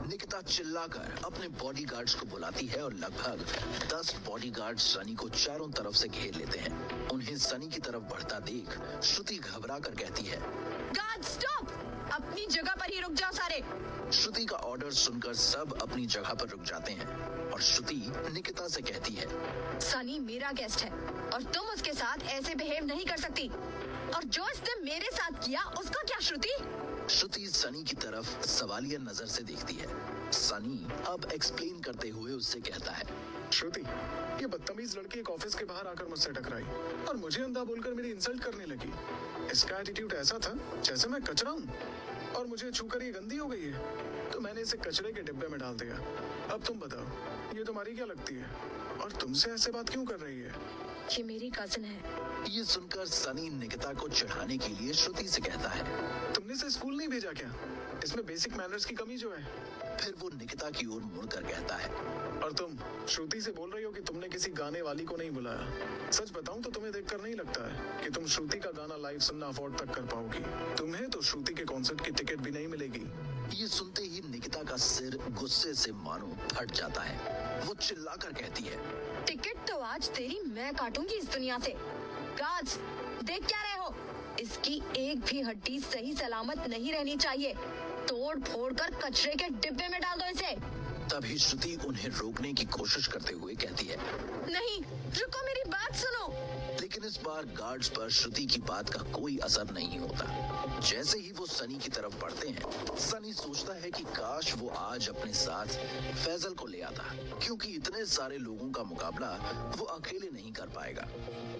निकिता चिल्लाकर अपने बॉडीगार्ड्स को बुलाती है और लगभग 10 बॉडीगार्ड्स सनी को चारों तरफ से घेर लेते हैं। उन्हें सनी की तरफ बढ़ता देख श्रुति घबरा कर कहती है, गार्ड स्टॉप! अपनी जगह पर ही रुक जाओ सारे। श्रुति का ऑर्डर सुनकर सब अपनी जगह पर रुक जाते हैं और श्रुति निकिता से कहती है, सनी मेरा गेस्ट है और तुम उसके साथ ऐसे बिहेव नहीं कर सकती। और जो इसने मेरे साथ किया उसका क्या श्रुति? श्रुति सनी की तरफ सवालिया नजर से देखती है। सनी अब एक्सप्लेन करते हुए उससे कहता है, श्रुति, ये बदतमीज लड़की एक ऑफिस के बाहर आकर मुझसे टकराई और मुझे अंधा बोलकर मेरी इंसल्ट करने लगी। इसका एटीट्यूड ऐसा था जैसे मैं कचरा हूँ और मुझे छूकर ये गंदी हो गई है, तो मैंने इसे कचरे के डिब्बे में डाल दिया। अब तुम बताओ, ये तुम्हारी क्या लगती है और तुमसे ऐसे बात क्यों कर रही है? ये मेरी कजिन है। ये सुनकर सनी निकिता को चिढ़ाने के लिए श्रुति से कहता है, तुमने इसे स्कूल नहीं भेजा क्या? इसमें बेसिक मैनर्स की कमी जो है। फिर वो निकिता की ओर मुड़कर कहता है, और तुम श्रुति से बोल रही हो कि तुमने किसी गाने वाली को नहीं बुलाया। सच बताऊं तो तुम्हें देखकर नहीं लगता है कि तुम श्रुति का गाना लाइव सुनना अफोर्ड तक कर पाओगी। तुम्हें तो श्रुति के कॉन्सर्ट की टिकट भी नहीं मिलेगी। ये सुनते ही निकिता का सिर गुस्से से मानो फट जाता है। वो चिल्लाकर कहती है, टिकट तो आज तेरी मैं काटूंगी इस दुनिया से। गार्ड्स, देख क्या रहे हो? इसकी एक भी हड्डी सही सलामत नहीं रहनी चाहिए। तोड़ फोड़ कर कचरे के डिब्बे में डाल दो इसे। तभी श्रुति उन्हें रोकने की कोशिश करते हुए कहती है, नहीं, रुको, मेरी बात सुनो। लेकिन इस बार गार्ड्स पर श्रुति की बात का कोई असर नहीं होता। जैसे ही वो सनी की तरफ बढ़ते हैं, सनी सोचता है कि काश वो आज अपने साथ फैजल को ले आता, क्योंकि इतने सारे लोगों का मुकाबला वो अकेले नहीं कर पाएगा।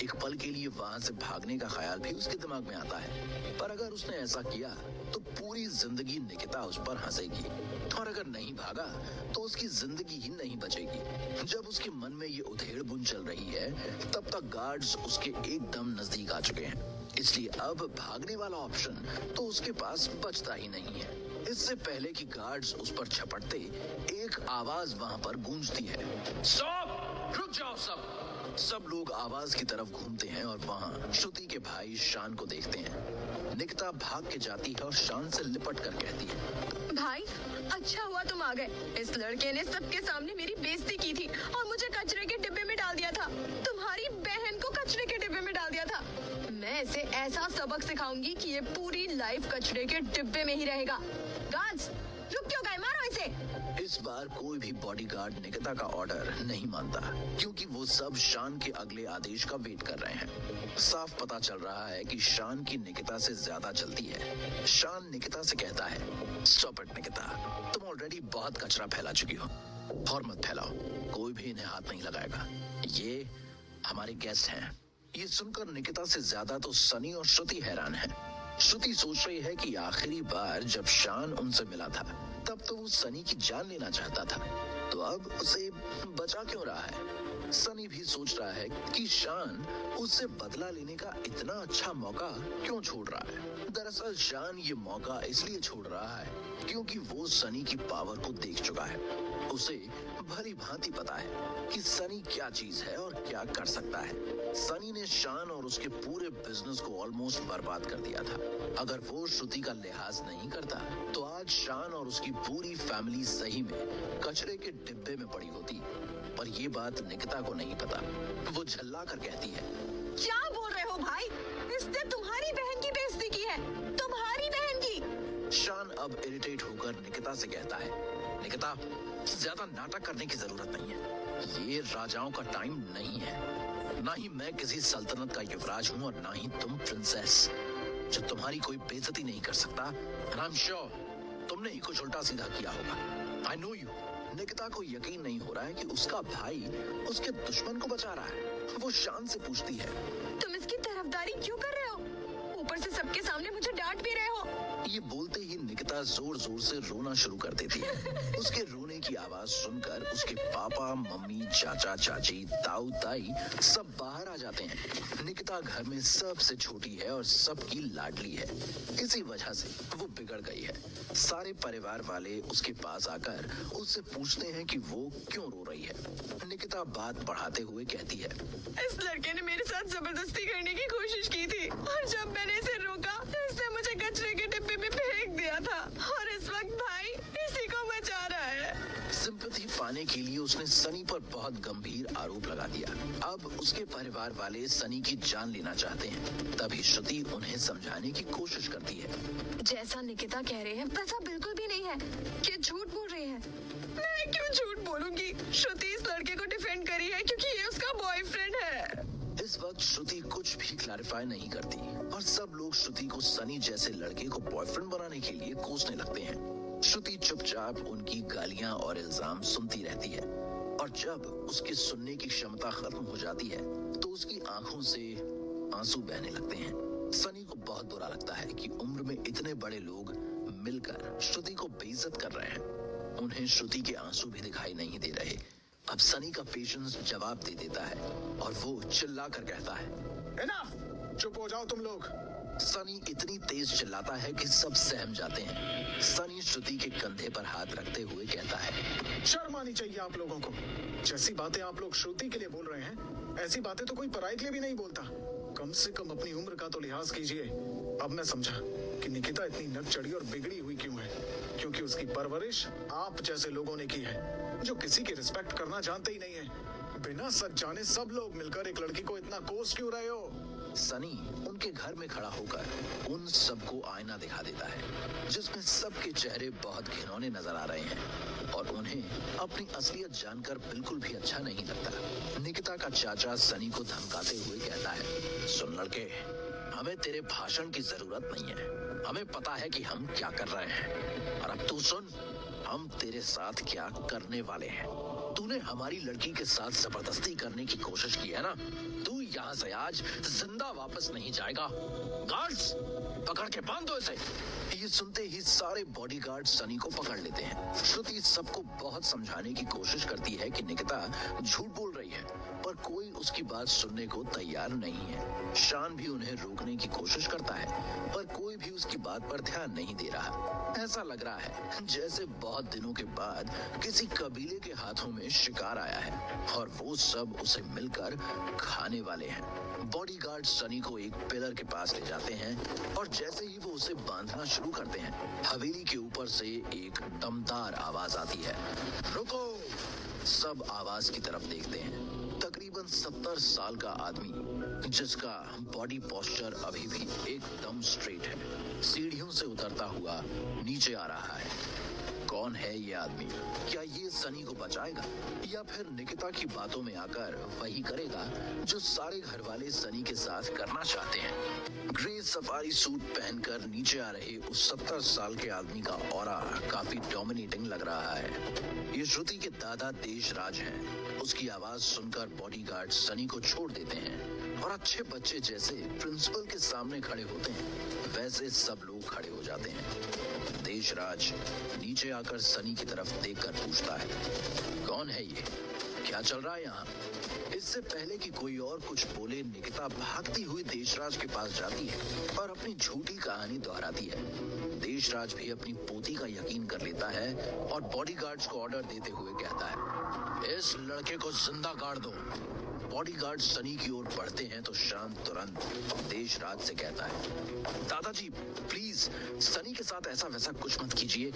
एक पल के लिए वहां से भागने का ख्याल भी उसके दिमाग में आता है, पर अगर उसने ऐसा किया तो पूरी जिंदगी निकिता उस पर हंसेगी, और अगर नहीं भागा तो उसकी जिंदगी ही नहीं बचेगी। जब उसके मन में ये उधेड़ बुन चल रही है, तब तक गार्ड्स उसके एकदम नजदीक आ चुके हैं। इसलिए अब भागने वाला ऑप्शन तो उसके पास बचता ही नहीं है। इससे पहले कि गार्ड्स उस पर झपटते, एक आवाज वहां पर गूंजती है, स्टॉप! रुक जाओ सब! सब लोग आवाज की तरफ घूमते हैं और वहाँ श्रुति के भाई शान को देखते हैं। निकिता भाग के जाती है और शान से लिपट कर कहती है, भाई, अच्छा हुआ तुम आ गए। इस लड़के ने सबके सामने मेरी बेइज्जती की थी और मुझे कचरे के डिब्बे में डाल दिया था। तुम्हारी बहन को कचरे के डिब्बे में डाल दिया था। मैं इसे ऐसा सबक सिखाऊंगी कि ये पूरी लाइफ कचरे के डिब्बे में ही रहेगा। गार्ड्स, रुक क्यों गए? मारो इसे। इस बार कोई भी बॉडीगार्ड निकिता का ऑर्डर नहीं मानता, क्योंकि वो सब शान के अगले आदेश का वेट कर रहे हैं। साफ पता चल रहा है कि शान की निकिता से ज्यादा चलती है। शान निकिता से कहता है, स्टॉप इट निकिता, तुम ऑलरेडी बहुत कचरा फैला चुकी हो और मत फैलाओ। कोई भी इन्हें हाथ नहीं लगाएगा। ये हमारे गेस्ट हैं। ये सुनकर निकिता से ज्यादा तो सनी और श्रुति हैरान हैं। श्रुति सोच रही है कि आखिरी बार जब शान उनसे मिला था तब तो वो सनी की जान लेना चाहता था, तो अब उसे बचा क्यों रहा है। सनी भी सोच रहा है कि शान उससे बदला लेने का इतना अच्छा मौका क्यों छोड़ रहा है। दरअसल शान ये मौका इसलिए छोड़ रहा है क्योंकि वो सनी की पावर को देख चुका है। उसे भली भांति पता है कि सनी क्या चीज है और क्या कर सकता है। सनी ने शान और उसके पूरे बिजनेस को ऑलमोस्ट बर्बाद कर दिया था। अगर वो श्रुति का लिहाज नहीं करता तो आज शान और उसकी पूरी फैमिली सही में कचरे के डिब्बे में पड़ी होती। पर ये बात निकिता को नहीं पता। वो झल्ला कर कहती है, क्या बोल रहे हो भाई? इसने तुम्हारी बहन की बेइज्जती की है, तुम्हारी बहन की। शान अब इरिटेट होकर निकिता से कहता है, निकिता ज्यादा नाटक करने की जरूरत नहीं है। ये राजाओं का टाइम नहीं है। ना ही मैं किसी सल्तनत का युवराज हूँ और ना ही तुम प्रिंसेस, जो तुम्हारी कोई बेइज्जती नहीं कर सकता। And I'm sure तुमने ही कुछ उल्टा सीधा किया होगा। I know you। निकिता को यकीन नहीं हो रहा है कि उसका भाई उसके दुश्मन को बचा रहा है। वो शान से पूछती है, तुम इसकी तरफदारी क्यों कर रहे हो? ऊपर से सबके सामने मुझे डांट भी रहे हो। ये बोलते ही निकिता जोर जोर से रोना शुरू कर देती है। उसके रोने की आवाज सुनकर उसके पापा, मम्मी, चाचा, चाची, ताऊ, ताई सब बाहर आ जाते हैं। निकिता घर में सबसे छोटी है और सबकी लाडली है। इसी वजह से वो बिगड़ गई है। सारे परिवार वाले उसके पास आकर उससे पूछते हैं कि वो क्यों रो रही है। निकिता बात बढ़ाते हुए कहती है, इस लड़के ने मेरे साथ जबरदस्ती करने की कोशिश की थी और जब मैंने इसे रोका तो इसने मुझे कचरे के डिब्बे में फेंक दिया था और इस वक्त भाई इसी को बचा रहा है। सिंपैथी पाने के लिए उसने सनी पर बहुत गंभीर आरोप लगा दिया। अब उसके परिवार वाले सनी की जान लेना चाहते हैं। तभी श्रुति उन्हें समझाने की कोशिश करती है। जैसा निकिता कह रहे हैं वैसा बिल्कुल भी नहीं है। ये झूठ बोल रहे हैं। मैं क्यों झूठ बोलूंगी? श्रुति इस लड़के को डिफेंड करी है क्योंकि ये उसका बॉयफ्रेंड है। इस वक्त श्रुति कुछ भी क्लैरिफाई नहीं करती और सब लोग श्रुति को सनी जैसे लड़के को बॉयफ्रेंड बनाने के लिए कोसने लगते हैं। श्रुति चुपचाप उनकी गालियां और इल्जाम सुनती रहती है और जब उसके सुनने की क्षमता खत्म हो जाती है तो उसकी आंखों से आंसू बहने लगते हैं। सनी को बहुत बुरा लगता है कि उम्र में इतने बड़े लोग मिलकर श्रुति को बेइज्जत कर रहे हैं। उन्हें श्रुति के आंसू भी दिखाई नहीं दे रहे। अब सनी का पेशेंस जवाब दे देता है और वो चिल्ला कर कहता है, Enough! चुप हो जाओ तुम लोग। सनी इतनी तेज चिल्लाता है कि सब सहम जाते हैं। सनी श्रुति के कंधे पर हाथ रखते हुए कहता है, शर्म आनी चाहिए आप लोगों को। जैसी बातें आप लोग श्रुति के लिए बोल रहे हैं, ऐसी बातें तो कोई पराई के लिए भी नहीं बोलता। कम से कम अपनी उम्र का तो लिहाज कीजिए। अब मैं समझा कि निकिता इतनी नक चढ़ी और बिगड़ी हुई क्यों है। क्योंकि उसकी परवरिश आप जैसे लोगों ने की है, जो किसी की रिस्पेक्ट करना जानते ही नहीं है। बिना सच जाने सब लोग मिलकर एक लड़की को इतना कोस क्यों रहे हो? सनी उनके घर में खड़ा होकर उन सबको आईना दिखा देता है जिसमें सबके चेहरे बहुत घिनौने नजर आ रहे हैं और उन्हें अपनी असलियत जानकर बिल्कुल भी अच्छा नहीं लगता। निकिता का चाचा सनी को धमकाते हुए कहता है, सुन लड़के, हमें तेरे भाषण की जरूरत नहीं है। हमें पता है कि हम क्या कर रहे हैं और अब तू सुन, हम तेरे साथ क्या करने वाले हैं। तूने हमारी लड़की के साथ जबरदस्ती करने की कोशिश की है ना, तू यहाँ से आज जिंदा वापस नहीं जाएगा। गार्ड्स, पकड़ के बांध दो इसे। ये सुनते ही सारे बॉडीगार्ड सनी को पकड़ लेते हैं। श्रुति सबको बहुत समझाने की कोशिश करती है कि निकिता झूठ बोल रही है, पर कोई उसकी बात सुनने को तैयार नहीं है। शान भी उन्हें रोकने की कोशिश करता है, पर कोई भी उसकी बात पर ध्यान नहीं दे रहा। ऐसा लग रहा है जैसे बहुत दिनों के बाद किसी कबीले के हाथों में शिकार आया है और वो सब उसे मिलकर खाने वाले हैं। बॉडीगार्ड सनी को एक पिलर के पास ले जाते हैं और जैसे ही वो उसे बांधना शुरू करते हैं, हवेली के ऊपर से एक दमदार आवाज आती है, रुको। सब आवाज की तरफ देखते हैं। तकरीबन 70 साल का आदमी जिसका बॉडी पोस्चर अभी भी एकदम स्ट्रेट है, सीढ़ियों से उतरता हुआ नीचे आ रहा है। कौन है ये आदमी? क्या ये सनी को बचाएगा या फिर निकिता की बातों में आकर वही करेगा जो सारे घर वाले सनी के साथ करना चाहते हैं? ग्रे सफारी सूट पहनकर नीचे आ रहे उस 70 साल के आदमी का ऑरा काफी डोमिनेटिंग लग रहा है। ये श्रुति के दादा देशराज हैं। उसकी आवाज सुनकर बॉडीगार्ड सनी को छोड़ देते हैं और अच्छे बच्चे जैसे प्रिंसिपल के सामने खड़े होते हैं वैसे सब लोग खड़े हो जाते हैं। देशराज नीचे आकर सनी की तरफ देखकर पूछता है, कौन है ये? क्या चल रहा है यहाँ? इससे पहले कि कोई और कुछ बोले, निकिता भागती हुई देशराज के पास जाती है और अपनी झूठी कहानी दोहराती है। देशराज भी अपनी पोती का यकीन कर लेता है और बॉडीगार्ड्स को ऑर्डर देते हुए कहता है, इस लड़के को जिंदा गाड़ दो। बॉडीगार्ड सनी की ओर बढ़ते हैं तो शान तुरंत देशराज से कहता है, दादाजी प्लीज सनी के साथ ऐसा वैसा कुछ मत कीजिए,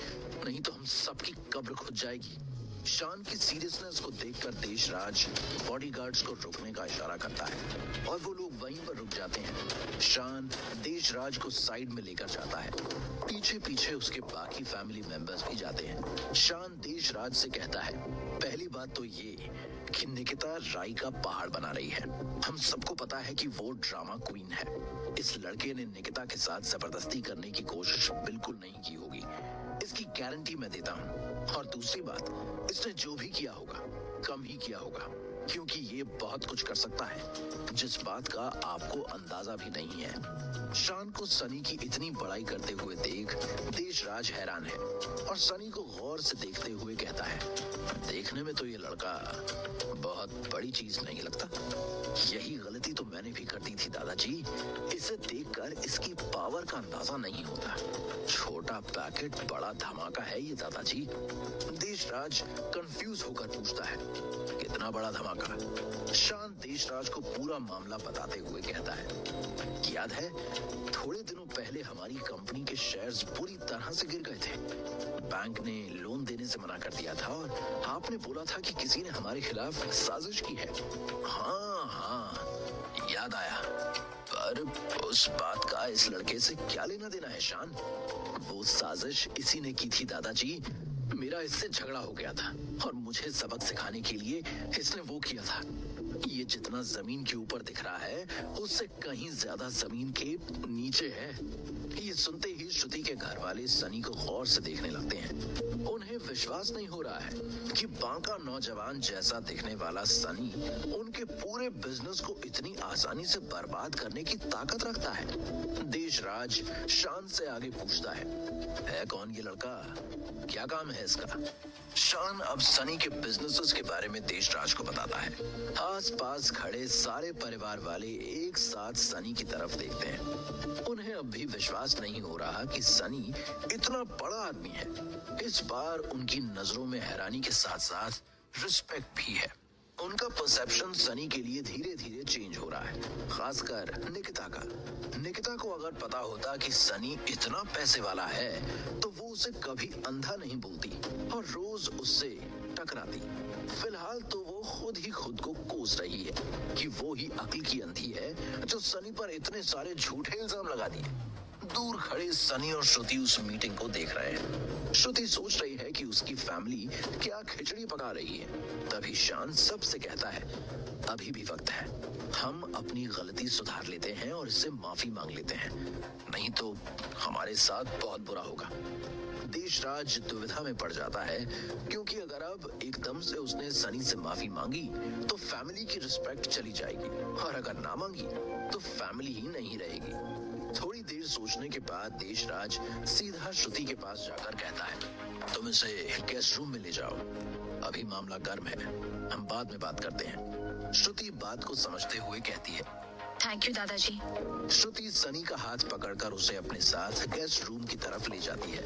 नहीं तो हम सबकी कब्र खुद जाएगी। शान की सीरियसनेस को देखकर देशराज बॉडीगार्ड्स को रुकने का इशारा करता है और वो लोग वहीं पर रुक जाते हैं। शान देशराज को साइड में लेकर जाता है। पीछे पीछे उसके बाकी फैमिली मेंबर्स भी जाते हैं। शान देशराज से कहता है, पहली बात तो ये कि निकिता राई का पहाड़ बना रही है। हम सबको पता है कि वो ड्रामा क्वीन है। इस लड़के ने निकिता के साथ जबरदस्ती करने की कोशिश बिल्कुल नहीं की होगी, इसकी गारंटी मैं देता हूँ। और दूसरी बात, इसने जो भी किया होगा कम ही किया होगा, क्योंकि ये बहुत कुछ कर सकता है जिस बात का आपको अंदाजा भी नहीं है। शान को सनी की इतनी बड़ाई करते हुए देख देशराज हैरान है और सनी को गौर से देखते हुए कहता है, देखने में तो ये लड़का बहुत बड़ी चीज नहीं लगता। यही गलती तो मैंने भी कर दी थी दादाजी। इसे देखकर इसकी पावर का अंदाजा नहीं होता। छोटा पैकेट बड़ा धमाका है ये दादाजी। देशराज कंफ्यूज होकर पूछता है, कितना बड़ा धमाका? शान देशराज को पूरा मामला बताते हुए कहता है, याद है थोड़े दिनों पहले हमारी कंपनी के शेयर्स पूरी तरह से गिर गए थे। बैंक ने लोन देने से मना कर दिया था और आपने बोला था कि किसी ने हमारे खिलाफ साजिश की है। हाँ याद आया, पर उस बात का इस लड़के से क्या लेना देना है शान? वो साजिश इसी ने की थी दादाजी। मेरा इससे झगड़ा हो गया था और मुझे सबक सिखाने के लिए इसने वो किया था। ये जितना जमीन के ऊपर दिख रहा है उससे कहीं ज्यादा जमीन के नीचे है। ये सुनते ही श्रुति के घर वाले सनी को गौर से देखने लगते हैं। उन्हें विश्वास नहीं हो रहा है कि बांका नौजवान जैसा दिखने वाला सनी उनके पूरे बिजनेस को इतनी आसानी से बर्बाद करने की ताकत रखता है। देशराज शान से आगे पूछता है कौन ये लड़का? क्या काम है इसका? शान अब सनी के बिजनेसेस के बारे में देशराज को बताता है। आसपास खड़े सारे परिवार वाले एक साथ सनी की तरफ देखते हैं। उन्हें अब भी विश्वास नहीं हो रहा कि सनी इतना बड़ा आदमी है। इस बार उनकी नजरों में हैरानी के साथ साथ रिस्पेक्ट भी है। उनका परसेप्शन सनी के लिए धीरे धीरे चेंज हो रहा है, खासकर निकिता का। निकिता को अगर पता होता कि सनी इतना पैसे वाला है तो वो उसे कभी अंधा नहीं बोलती और रोज उससे टकराती। फिलहाल तो वो खुद ही खुद को कोस रही है कि वो ही अक्ल की अंधी है जो सनी पर इतने सारे झूठे इल्जाम लगा दिए। दूर खड़े सनी और श्रुति उस मीटिंग को देख रहे हैं। श्रुति सोच रही है कि उसकी फैमिली क्या खिचड़ी पका रही है। तभी शान सबसे कहता है, अभी भी वक्त है, हम अपनी गलती सुधार लेते हैं और इससे माफी मांग लेते हैं, नहीं तो हमारे साथ बहुत बुरा होगा। देशराज दुविधा में पड़ जाता है, क्योंकि अगर अब एकदम से उसने सनी से माफी मांगी तो फैमिली की रिस्पेक्ट चली जाएगी और अगर ना मांगी तो फैमिली ही नहीं रहेगी। थोड़ी देर सोचने के बाद देशराज सीधा श्रुति के पास जाकर कहता है, तुम इसे गेस्ट रूम में ले जाओ, अभी मामला गर्म है, हम बाद में बात करते हैं। श्रुति बात को समझते हुए कहती है, थैंक यू दादाजी। श्रुति सनी का हाथ पकड़कर उसे अपने साथ गेस्ट रूम की तरफ ले जाती है।